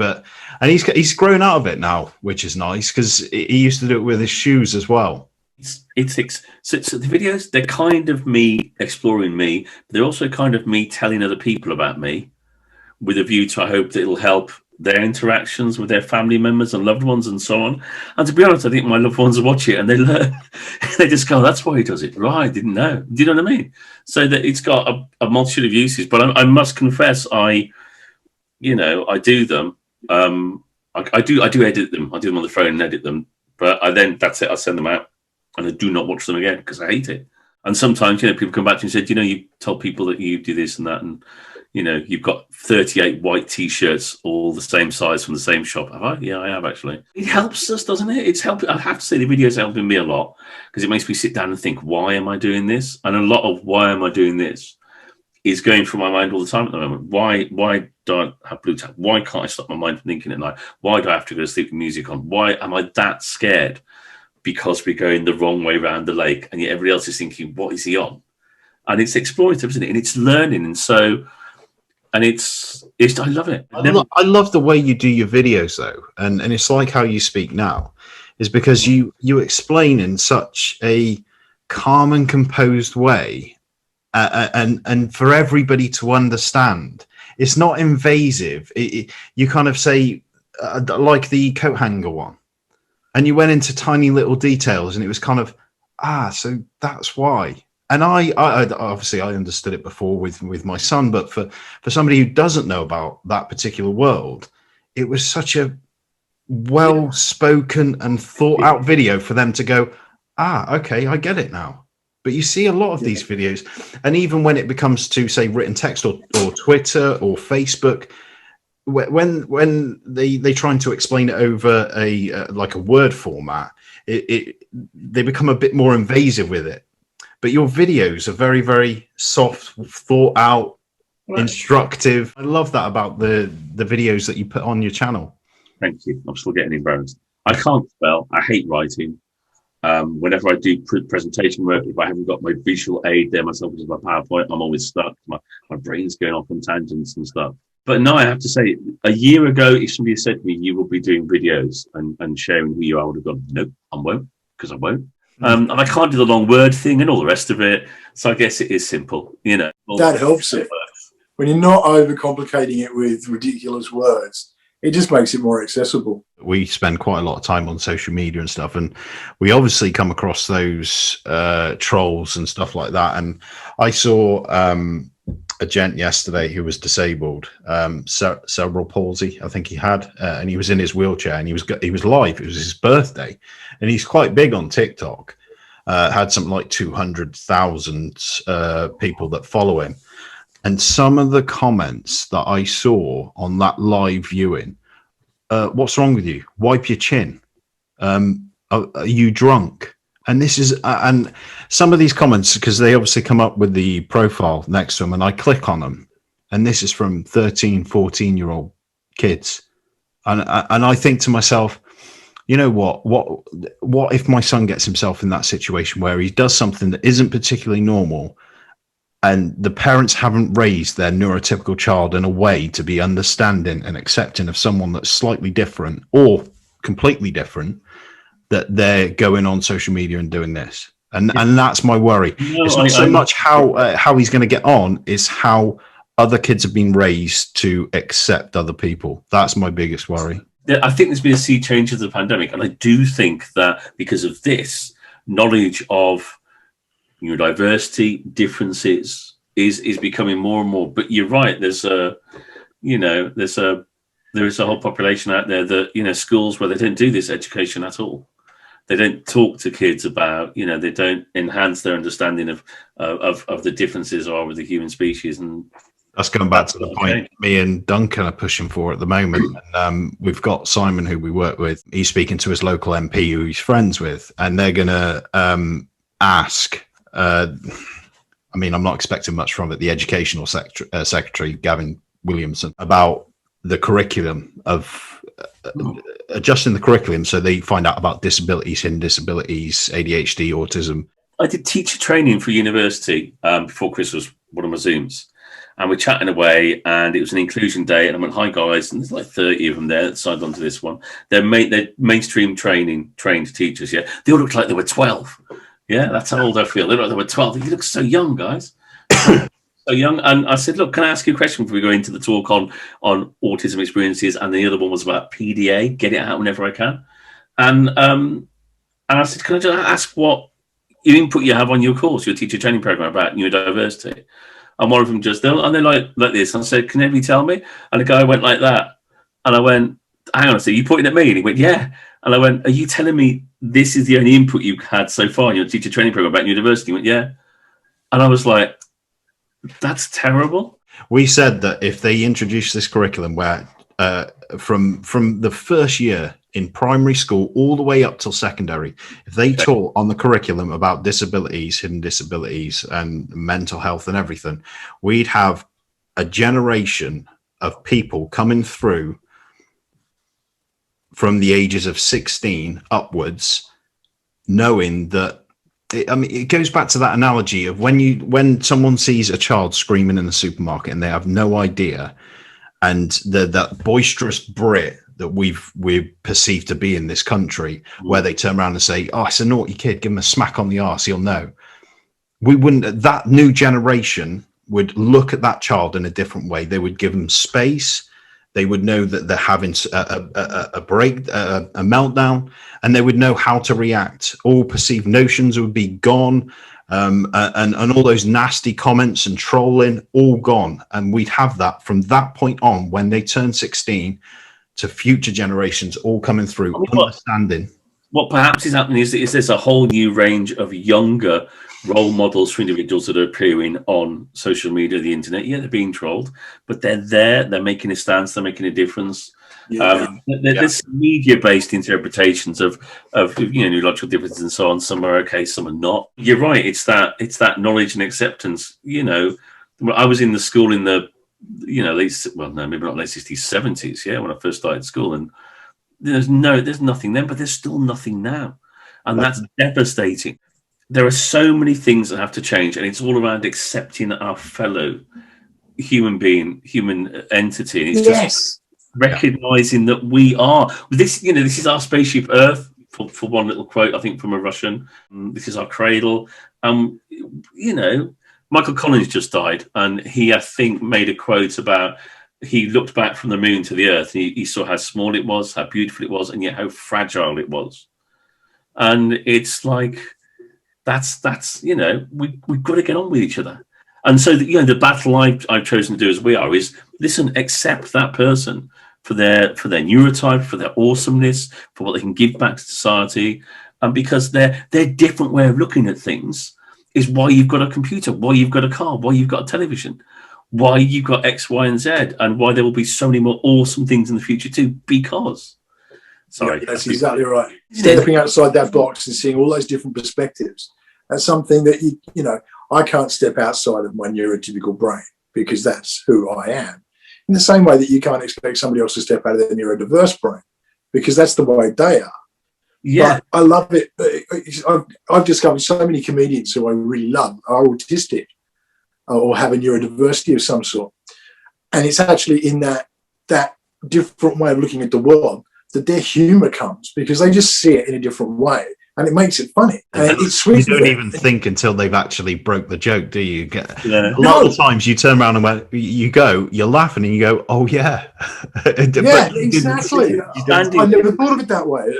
Speaker 2: and he's grown out of it now, which is nice, because he used to do it with his shoes as well.
Speaker 1: So the videos, they're kind of me exploring me, but they're also kind of me telling other people about me, with a view to, I hope that it'll help their interactions with their family members and loved ones and so on. And to be honest, I think my loved ones watch it and they learn. They just go, that's why he does it. Right, didn't know. Do you know what I mean? So that it's got a multitude of uses. But I must confess, I do them. I do edit them. I do them on the phone and edit them. But that's it. I send them out and I do not watch them again because I hate it. And sometimes, people come back to me and say, you told people that you do this and that, and you've got 38 white T-shirts, all the same size from the same shop. Have I? Yeah, I have, actually. It helps us, doesn't it? It's helping. I have to say the video's helping me a lot, because it makes me sit down and think, why am I doing this? And a lot of why am I doing this is going through my mind all the time at the moment. Why do I have Blu-tac? Why can't I stop my mind from thinking at night? Why do I have to go to sleep with music on? Why am I that scared? Because we're going the wrong way around the lake, and yet everybody else is thinking, what is he on? And it's explorative, isn't it? And it's learning. And so... And it's I love it.
Speaker 2: I love the way you do your videos, though. And it's like how you speak now. is because you explain in such a calm and composed way, and for everybody to understand. It's not invasive. You kind of say, like the coat hanger one, and you went into tiny little details, and it was kind of, so that's why. And I obviously I understood it before with my son, but for somebody who doesn't know about that particular world, it was such a well-spoken and thought-out video for them to go, okay, I get it now. But you see a lot of these videos, and even when it becomes to, say, written text or Twitter or Facebook, when they trying to explain it over a word format, they become a bit more invasive with it. But your videos are very, very soft, thought out, instructive. I love that about the videos that you put on your channel.
Speaker 1: Thank you. I'm still getting embarrassed. I can't spell. I hate writing. Whenever I do presentation work, if I haven't got my visual aid there myself, which is my PowerPoint, I'm always stuck. My brain's going off on tangents and stuff. But no, I have to say, a year ago, if somebody had said to me, you will be doing videos and sharing who you are, I would have gone, nope, I won't, because I won't. And I can't do the long word thing and all the rest of it. So I guess it is simple, you know.
Speaker 3: That helps it. When you're not overcomplicating it with ridiculous words, it just makes it more accessible.
Speaker 2: We spend quite a lot of time on social media and stuff, and we obviously come across those trolls and stuff like that. And I saw a gent yesterday who was disabled, cerebral palsy, I think he had, and he was in his wheelchair, and he was live. It was his birthday, and he's quite big on TikTok. Had something like 200,000 people that follow him. And some of the comments that I saw on that live viewing, what's wrong with you? Wipe your chin. Are you drunk? And this is, and some of these comments, because they obviously come up with the profile next to them, and I click on them, and this is from 13, 14-year-old kids. And I think to myself, you know what if my son gets himself in that situation where he does something that isn't particularly normal, and the parents haven't raised their neurotypical child in a way to be understanding and accepting of someone that's slightly different or completely different, that they're going on social media and doing this. And that's my worry. No, it's not so much how he's going to get on, is how other kids have been raised to accept other people. That's my biggest worry.
Speaker 1: I think there's been a sea change of the pandemic. And I do think that because of this, knowledge of neurodiversity, differences is becoming more and more. But you're right. There is a whole population out there that, schools where they don't do this education at all. They don't talk to kids about, they don't enhance their understanding of the differences are with the human species. And
Speaker 2: that's going back to the point me and Duncan are pushing for at the moment. And, we've got Simon, who we work with. He's speaking to his local MP who he's friends with, and they're going to ask, I'm not expecting much from it, the educational secretary, Gavin Williamson, about the curriculum of adjusting the curriculum so they find out about disabilities, hidden disabilities, ADHD, autism.
Speaker 1: I did teacher training for university before Christmas, one of my Zooms, and we're chatting away, and it was an inclusion day, and I went, hi guys, and there's like 30 of them there that signed on to this one. They're mainstream trained teachers, yeah. They all looked like they were 12. Yeah, that's how old I feel. They look like they were 12. You look so young, guys. So young. And I said, look, can I ask you a question before we go into the talk on autism experiences? And the other one was about PDA, get it out whenever I can. And I said, can I just ask what input you have on your course, your teacher training program about neurodiversity? And one of them they're like this. And I said, can anybody tell me? And the guy went like that. And I went, hang on a second, you pointing at me? And he went, yeah. And I went, are you telling me this is the only input you've had so far in your teacher training program about neurodiversity? He went, yeah. And I was like, that's terrible.
Speaker 2: We said that if they introduce this curriculum where from the first year in primary school all the way up till secondary, if they taught on the curriculum about disabilities, hidden disabilities, and mental health and everything, we'd have a generation of people coming through from the ages of 16 upwards, knowing that, it goes back to that analogy of when someone sees a child screaming in the supermarket and they have no idea, and that boisterous Brit that we're perceived to be in this country, where they turn around and say, oh, it's a naughty kid, give him a smack on the arse, he'll know. We wouldn't, that new generation would look at that child in a different way. They would give them space. They would know that they're having a break, a meltdown, and they would know how to react. All perceived notions would be gone, and all those nasty comments and trolling, all gone. And we'd have that from that point on, when they turn 16, to future generations all coming through, understanding.
Speaker 1: What perhaps is happening is there's a whole new range of younger role models for individuals that are appearing on social media, the internet. Yeah, they're being trolled, but they're there. They're making a stance. They're making a difference. There's media-based interpretations of neurological differences and so on. Some are okay, some are not. You're right. It's that knowledge and acceptance. I was in the school in the maybe not late 60s, 70s. Yeah, when I first started school, and there's nothing then, but there's still nothing now, and that's devastating. There are so many things that have to change, and it's all around accepting our fellow human being, human entity. And it's just recognizing that we are this. This is our spaceship Earth. For one little quote, I think from a Russian. This is our cradle. Michael Collins just died, and he, I think, made a quote about he looked back from the moon to the Earth, and he saw how small it was, how beautiful it was, and yet how fragile it was. And it's like, that's we've got to get on with each other. And so the battle I've chosen to do as we are is listen, accept that person for their neurotype, for their awesomeness, for what they can give back to society, and because their different way of looking at things is why you've got a computer, why you've got a car, why you've got a television, why you've got X, Y, and Z, and why there will be so many more awesome things in the future too. Because,
Speaker 3: that's exactly right. Stepping outside that box and seeing all those different perspectives. That's something that I can't step outside of my neurotypical brain, because that's who I am. In the same way that you can't expect somebody else to step out of their neurodiverse brain, because that's the way they are. Yeah, but I love it. I've discovered so many comedians who I really love are autistic or have a neurodiversity of some sort, and it's actually in that different way of looking at the world that their humour comes, because they just see it in a different way, and it makes it funny. And it's sweet.
Speaker 2: You don't even think until they've actually broke the joke, do you? A lot of times you turn around and you're laughing and you go, oh yeah.
Speaker 3: Exactly. I never thought of it that way.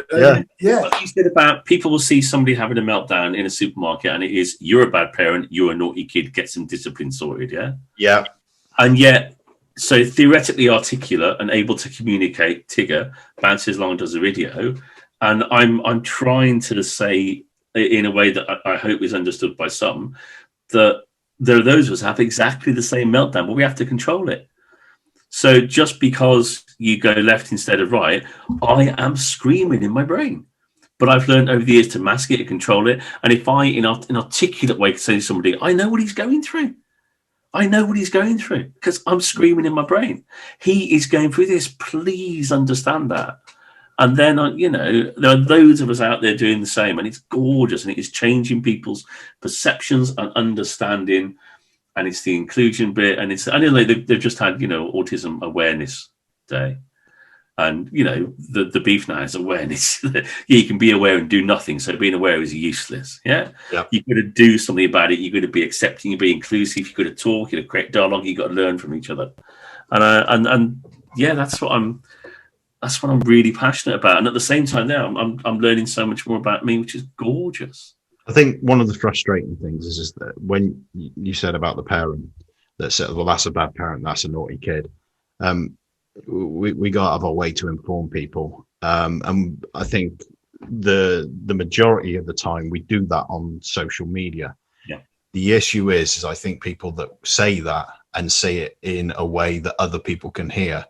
Speaker 1: What you said about people will see somebody having a meltdown in a supermarket, and it is, you're a bad parent, you're a naughty kid, get some discipline sorted,
Speaker 2: Yeah.
Speaker 1: And yet, so theoretically articulate and able to communicate, Tigger bounces along and does a video. And I'm trying to say in a way that I hope is understood by some, that there are those of us who have exactly the same meltdown, but we have to control it. So just because you go left instead of right, I am screaming in my brain. But I've learned over the years to mask it and control it. And if I, in an articulate way, can say to somebody, I know what he's going through. I know what he's going through because I'm screaming in my brain. He is going through this. Please understand that. And then, there are loads of us out there doing the same, and it's gorgeous, and it is changing people's perceptions and understanding, and it's the inclusion bit, and I know they've just had, Autism Awareness Day, and, the beef now is awareness. You can be aware and do nothing, so being aware is useless, You've got to do something about it, you've got to be accepting, you've got to be inclusive, you've got to talk, you've got to create dialogue, you've got to learn from each other. And that's what I'm really passionate about. And at the same time now, I'm learning so much more about me, which is gorgeous.
Speaker 2: I think one of the frustrating things is that when you said about the parent that said, well, that's a bad parent, that's a naughty kid. We got out of our way to inform people. And I think the majority of the time we do that on social media.
Speaker 1: Yeah.
Speaker 2: The issue is I think people that say that and say it in a way that other people can hear,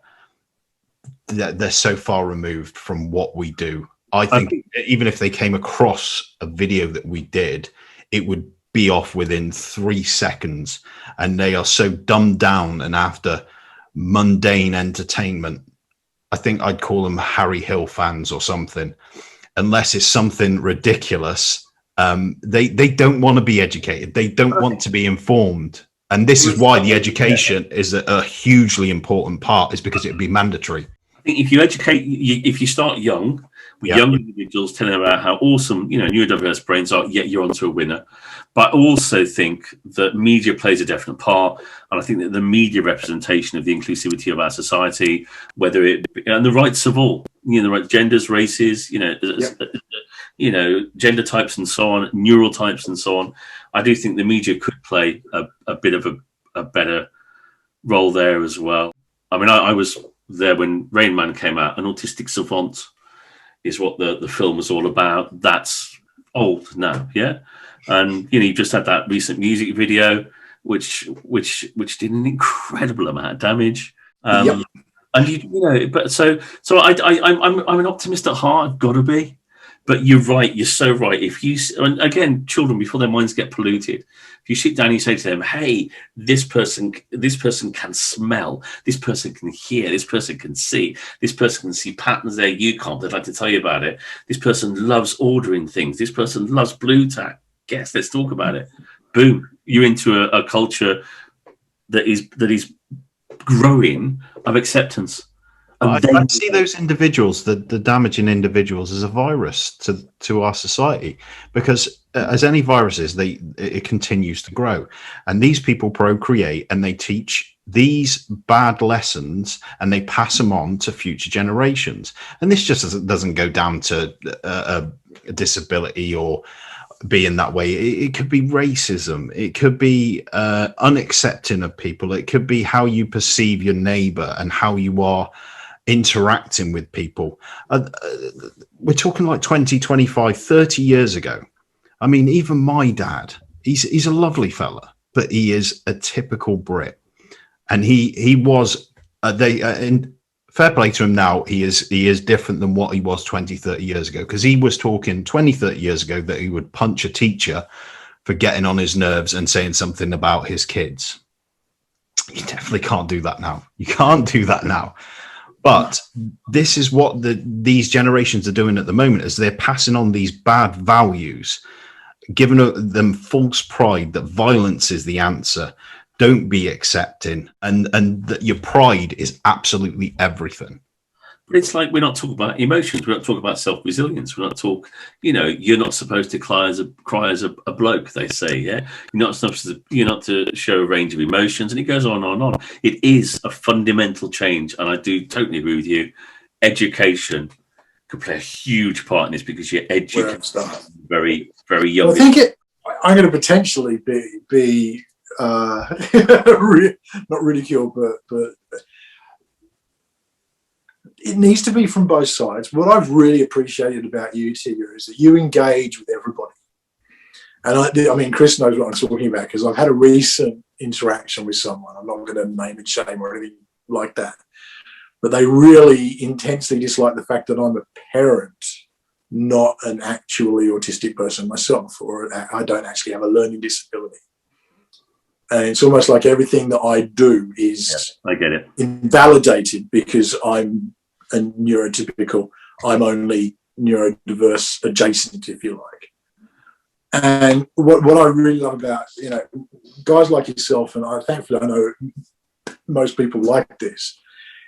Speaker 2: they're so far removed from what we do. I think even if they came across a video that we did, it would be off within 3 seconds, and they are so dumbed down and after mundane entertainment. I think I'd call them Harry Hill fans or something, unless it's something ridiculous. They don't want to be educated. They don't want to be informed. And this is why the education is a hugely important part, is because it would be mandatory.
Speaker 1: think if you educate, if you start young with young individuals, telling them about how awesome, neurodiverse brains are, you're onto a winner. But I also think that media plays a definite part, and I think that the media representation of the inclusivity of our society, whether it and the rights of all, the right genders, races, gender types and so on, neural types and so on. I do think the media could play a bit of a better role there as well. I mean, I was there when Rain Man came out, an autistic savant is what the film was all about. That's old now, yeah. And you just had that recent music video, which did an incredible amount of damage. And but so I'm an optimist at heart. I've got to be. But you're right. You're so right. And again, children, before their minds get polluted, if you sit down and you say to them, "Hey, this person can smell. This person can hear. This person can see. This person can see patterns there you can't. They'd like to tell you about it. This person loves ordering things. This person loves Blu-tac. Guess, let's talk about it." Boom! You're into a culture that is growing of acceptance.
Speaker 2: I see those individuals, the damaging individuals, as a virus to our society, because as any virus is, it continues to grow, and these people procreate and they teach these bad lessons and they pass them on to future generations. And this just doesn't go down to a disability or being that way. It could be racism, it could be unaccepting of people, it could be how you perceive your neighbor and how you are interacting with people. We're talking like 20, 25, 30 years ago. I mean, even my dad, he's a lovely fella, but he is a typical Brit, and he was in fair play to him now, he is different than what he was 20, 30 years ago, because he was talking 20, 30 years ago that he would punch a teacher for getting on his nerves and saying something about his kids. You definitely can't do that now. You can't do that now. But this is what these generations are doing at the moment, is they're passing on these bad values, giving them false pride that violence is the answer. Don't be accepting, and that your pride is absolutely everything.
Speaker 1: But it's like, we're not talking about emotions. We're not talking about self-resilience. We're not talking, you're not supposed to cry as a bloke, they say, yeah? You're not to show a range of emotions, and it goes on and on. It is a fundamental change, and I do totally agree with you. Education could play a huge part in this, because you're educating very, very young.
Speaker 3: Well, I think I'm going to potentially be not ridiculed, but it needs to be from both sides. What I've really appreciated about you, Tigger, is that you engage with everybody. And I mean, Chris knows what I'm talking about, because I've had a recent interaction with someone. I'm not going to name and shame or anything like that, but they really intensely dislike the fact that I'm a parent, not an actually autistic person myself, or I don't actually have a learning disability. And it's almost like everything that I do is
Speaker 1: I get it,
Speaker 3: invalidated because I'm a neurotypical. I'm only neurodiverse adjacent, if you like. And what I really love about, guys like yourself, and thankfully I know most people like this,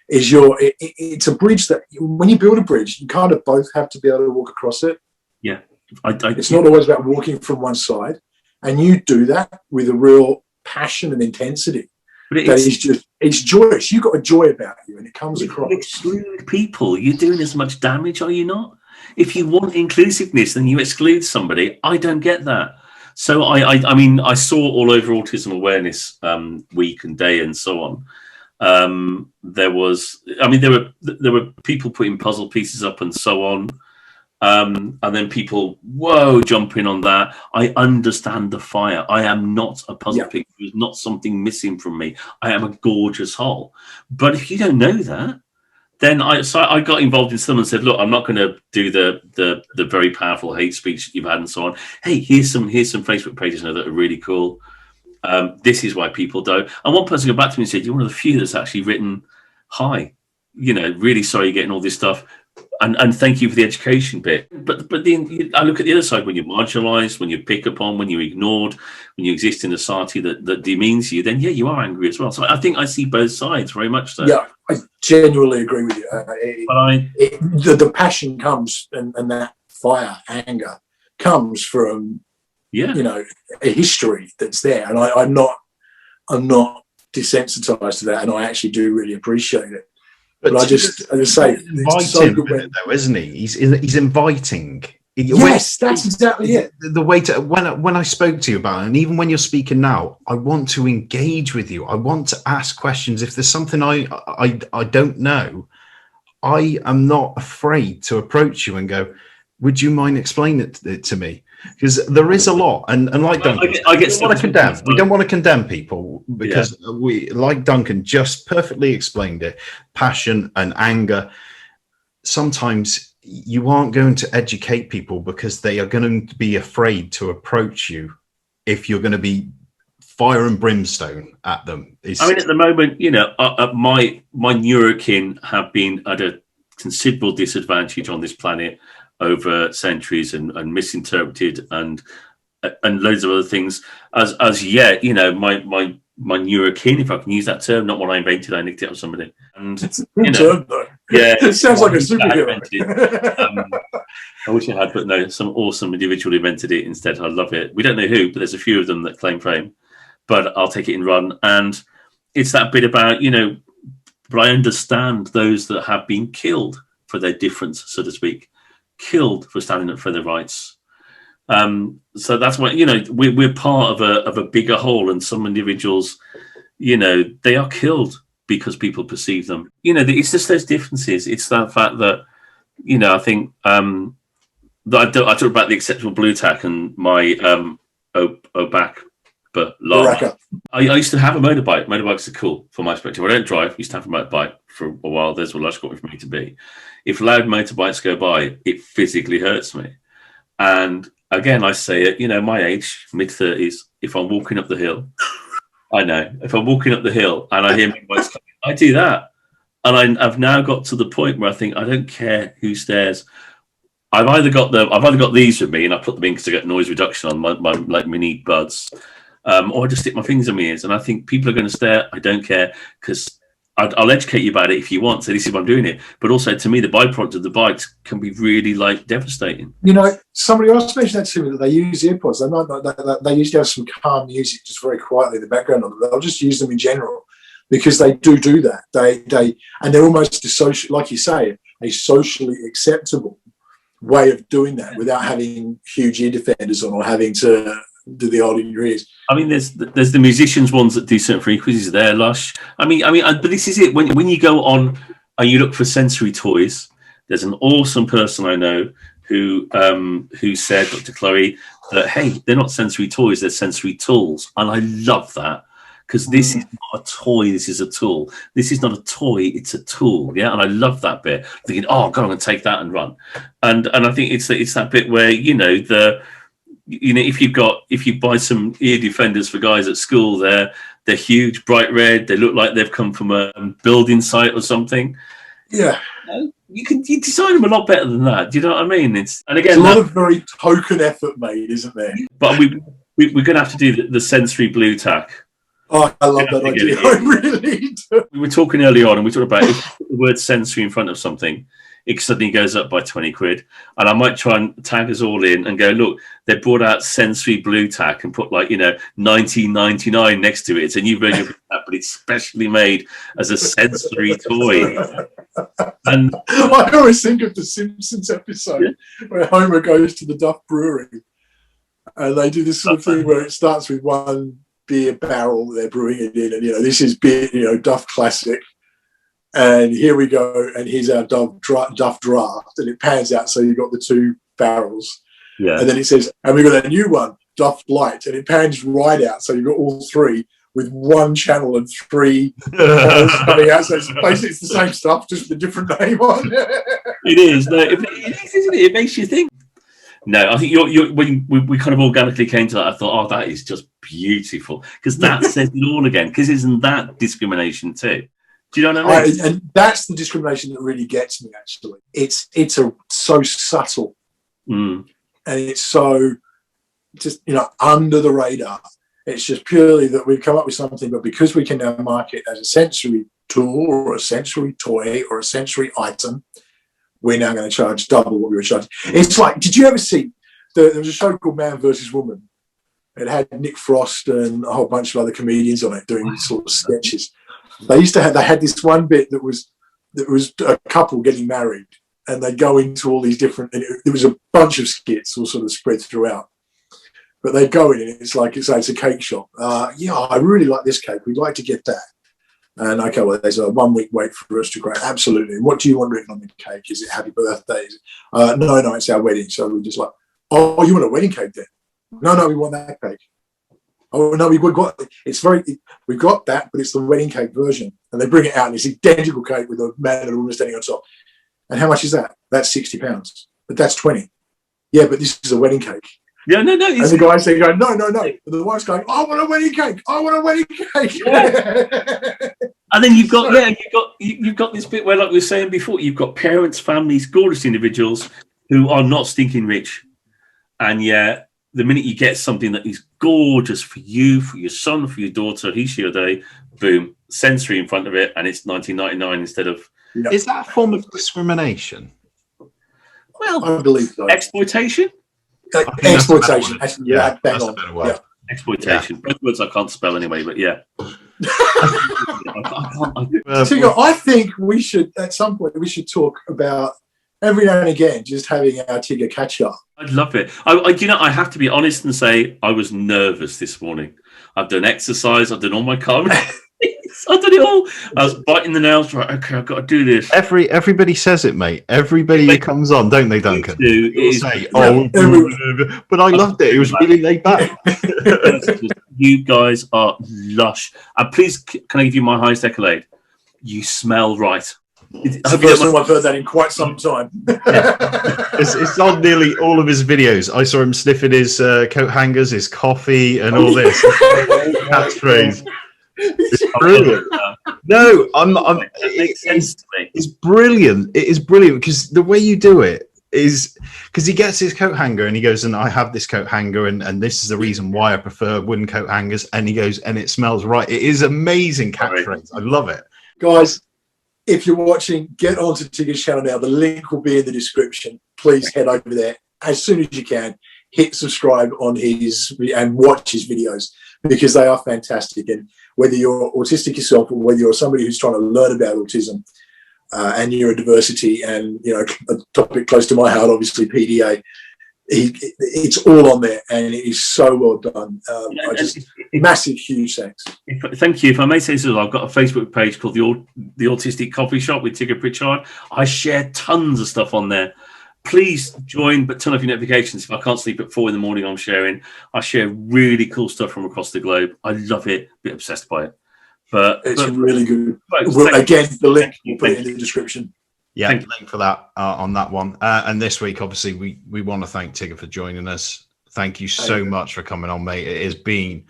Speaker 3: is it's a bridge that when you build a bridge, you kind of both have to be able to walk across it.
Speaker 1: Yeah.
Speaker 3: It's not always about walking from one side. And you do that with a real passion and intensity. But it's joyous. You've got a joy about you, and it comes across.
Speaker 1: Exclude people. You're doing as much damage, are you not? If you want inclusiveness and you exclude somebody, I don't get that. So I mean, I saw all over Autism Awareness Week and Day and so on. There were people putting puzzle pieces up and so on. And then people, jumping on that. I understand the fire. I am not a puzzle piece. There's not something missing from me. I am a gorgeous whole. But if you don't know that, then I got involved in some and said, look, I'm not going to do the very powerful hate speech that you've had and so on. Hey, here's some Facebook pages now that are really cool. This is why people don't. And one person got back to me and said, you're one of the few that's actually written, hi, really sorry you're getting all this stuff. And thank you for the education bit. But then I look at the other side, when you're marginalised, when you're picked upon, when you're ignored, when you exist in a society that demeans you, then you are angry as well. So I think I see both sides very much so.
Speaker 3: Yeah, I genuinely agree with you. The passion comes, and that fire, anger comes from, you know, a history that's there, and I'm not desensitized to that, and I actually do really appreciate it. But I just say, it's so good
Speaker 2: though, isn't he? He's inviting.
Speaker 3: Yes, that's exactly it.
Speaker 2: The way to when I spoke to you about it, and even when you're speaking now, I want to engage with you. I want to ask questions. If there's something I don't know, I am not afraid to approach you and go, "Would you mind explaining it to me?" Because there is a lot, and like Duncan, we don't want to condemn people, because we, like Duncan, just perfectly explained it. Passion and anger. Sometimes you aren't going to educate people because they are going to be afraid to approach you if you're going to be fire and brimstone at them.
Speaker 1: I mean, at the moment, you know, my neurokin have been at a considerable disadvantage on this planet over centuries, and misinterpreted and loads of other things. As yet, you know, my neurokin, if I can use that term, not one I invented, I nicked it off somebody. And
Speaker 3: it's a good term, though.
Speaker 1: Yeah,
Speaker 3: it sounds like a superhero.
Speaker 1: I wish I had, but no, some awesome individual invented it instead. I love it. We don't know who, but there's a few of them that claim fame. But I'll take it and run. And it's that bit about, you know, but I understand those that have been killed for their difference, so to speak, killed for standing up for their rights. So that's why, you know, we're part of a bigger whole, and some individuals, you know, they are killed because people perceive them. You know, it's just those differences. It's that fact that, you know, I think that I talked about the acceptable Blu-tac and my OBAC, but I used to have a motorbike. Motorbikes are cool from my perspective. I don't drive. I used to have a motorbike for a while. There's where life's got me for me to be. If loud motorbikes go by, it physically hurts me. And again, I say it, you know, my age, mid-30s, if I'm walking up the hill, I know, if I'm walking up the hill and I hear motorbikes coming, I do that. And I've now got to the point where I think I don't care who stares. I've either got these with me, and I put them in because I get noise reduction on my like mini buds, or I just stick my fingers in my ears. And I think people are going to stare. I don't care, because I'll educate you about it if you want. So this is why I'm doing it. But also, to me, the byproduct of the bikes can be really like devastating.
Speaker 3: You know, somebody else mentioned that to me, that they use earpods. They used to have some calm music just very quietly in the background of them. They'll just use them in general, because they do that. And they're almost like you say, a socially acceptable way of doing that without having huge ear defenders on or having to do the old in your ears.
Speaker 1: I mean, there's the musicians ones that do certain frequencies there, Lush. I mean, but this is it. When you go on and you look for sensory toys, there's an awesome person I know who said, Dr. Chloe, that hey, they're not sensory toys, they're sensory tools, and I love that, because this is not a toy, this is a tool. This is not a toy, it's a tool. Yeah, and I love that bit. Thinking, oh God, I'm going to take that and run. And I think it's that bit where, you know, if you buy some ear defenders for guys at school, they're huge, bright red. They look like they've come from a building site or something.
Speaker 3: Yeah,
Speaker 1: you design them a lot better than that. Do you know what I mean? It's a
Speaker 3: lot of very token effort made, isn't there?
Speaker 1: But we're going to have to do the sensory Blu-tac.
Speaker 3: Oh, I love that idea. I really do.
Speaker 1: We were talking early on, and we talked about if you put the word sensory in front of something, it suddenly goes up by 20 quid. And I might try and tag us all in and go, look, they brought out sensory Blu-tac and put, like, you know, 1999 next to it. It's a new version of that, but it's specially made as a sensory toy. And
Speaker 3: I always think of the Simpsons episode where Homer goes to the Duff Brewery, and they do this sort of thing where it starts with one beer barrel they're brewing it in, and, you know, this is beer, you know, Duff Classic. And here we go, and here's our Duff Draft, and it pans out, so you've got the two barrels.
Speaker 1: Yeah.
Speaker 3: And then it says, and we've got a new one, Duff Light, and it pans right out, so you've got all three with one channel and three bottles coming out. So basically it's the same stuff, just with a different name on it.
Speaker 1: It is. No, it is, isn't it? It makes you think. No, I think when we kind of organically came to that, I thought, oh, that is just beautiful, because that says it all again, because isn't that discrimination too? Do you know what I mean?
Speaker 3: And that's the discrimination that really gets me, actually. It's so subtle, and it's so just, you know, under the radar. It's just purely that we've come up with something, but because we can now market as a sensory tool or a sensory toy or a sensory item, we're now going to charge double what we were charging. It's like, did you ever see, there was a show called Man vs. Woman. It had Nick Frost and a whole bunch of other comedians on it doing sort of sketches. They had this one bit that was a couple getting married, and they'd go into all these different, and there was a bunch of skits all sort of spread throughout. But they'd go in and it's like, it's a cake shop. Yeah, I really like this cake. We'd like to get that. And okay, well, there's a 1 week wait for us to grow. Absolutely. And what do you want written on the cake? Is it happy birthday? No, it's our wedding. So we're just like, oh, you want a wedding cake then? No, we want that cake. Oh no, we've got that, but it's the wedding cake version. And they bring it out and it's identical cake with a man and a woman standing on top. And how much is that? That's £60. But that's 20. Yeah, but this is a wedding cake.
Speaker 1: Yeah, no.
Speaker 3: And the guys say, no. And the wife's going, I want a wedding cake. I want a wedding cake.
Speaker 1: Yeah. And then you've got this bit where, like we were saying before, you've got parents, families, gorgeous individuals who are not stinking rich. And yeah, the minute you get something that is gorgeous for you, for your son, for your daughter, he, she, or they, boom, sensory in front of it, and it's $19.99 instead of.
Speaker 2: Is that a form of discrimination?
Speaker 3: Well, I believe so.
Speaker 1: Exploitation.
Speaker 3: Exploitation.
Speaker 2: Yeah, that's a better word.
Speaker 3: Yeah.
Speaker 1: Exploitation. Both words I can't spell anyway, but yeah.
Speaker 3: I think we should, at some point, talk about every now and again just having our Tigger catch up.
Speaker 1: I'd love it. I have to be honest and say I was nervous this morning. I've done exercise. I've done all my cardio. I've done it all. I was biting the nails. Right, okay, I've got to do this.
Speaker 2: Everybody says it, mate. Everybody who comes on, don't they, Duncan? Say, but I loved it. It was really laid back.
Speaker 1: You guys are lush. And please, can I give you my highest accolade? You smell right.
Speaker 3: It's the first time I've heard that in quite some time.
Speaker 2: It's on nearly all of his videos. I saw him sniffing his coat hangers, his coffee, and all this. Catchphrase. It's brilliant. No, it makes sense to me. It's brilliant. It is brilliant because the way you do it is because he gets his coat hanger and he goes, and I have this coat hanger and this is the reason why I prefer wooden coat hangers. And he goes, and it smells right. It is amazing catchphrase. I love it.
Speaker 3: Guys, if you're watching, get onto Tigger's channel now. The link will be in the description. Please head over there as soon as you can. Hit subscribe on his and watch his videos because they are fantastic. And whether you're autistic yourself or whether you're somebody who's trying to learn about autism and neurodiversity and, you know, a topic close to my heart, obviously PDA, it's all on there and it is so well done. Massive, huge thanks.
Speaker 1: Thank you. If I may say so, I've got a Facebook page called the Autistic Coffee Shop with Tigger Pritchard. I share tons of stuff on there. Please join, but turn off your notifications. If I can't sleep at 4 a.m, I'm sharing. I share really cool stuff from across the globe. I love it. A bit obsessed by it. But
Speaker 3: it's really good. Again, the link we'll put it in the description.
Speaker 2: Yeah, link for that on that one. And this week, obviously, we want to thank Tigger for joining us. Thank you so much for coming on, mate. It has been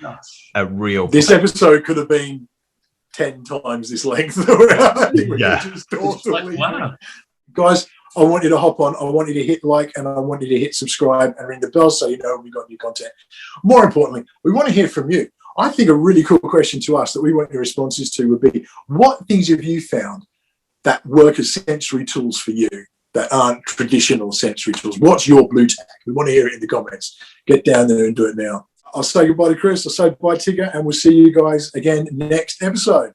Speaker 2: a real.
Speaker 3: This episode could have been 10 times this length.
Speaker 1: Wow,
Speaker 3: guys. I want you to hop on. I want you to hit like and I want you to hit subscribe and ring the bell so you know when we've got new content. More importantly, we want to hear from you. I think a really cool question to us that we want your responses to would be, what things have you found that work as sensory tools for you that aren't traditional sensory tools? What's your Blu-tac? We want to hear it in the comments. Get down there and do it now. I'll say goodbye to Chris. I'll say goodbye to Tigger and we'll see you guys again next episode.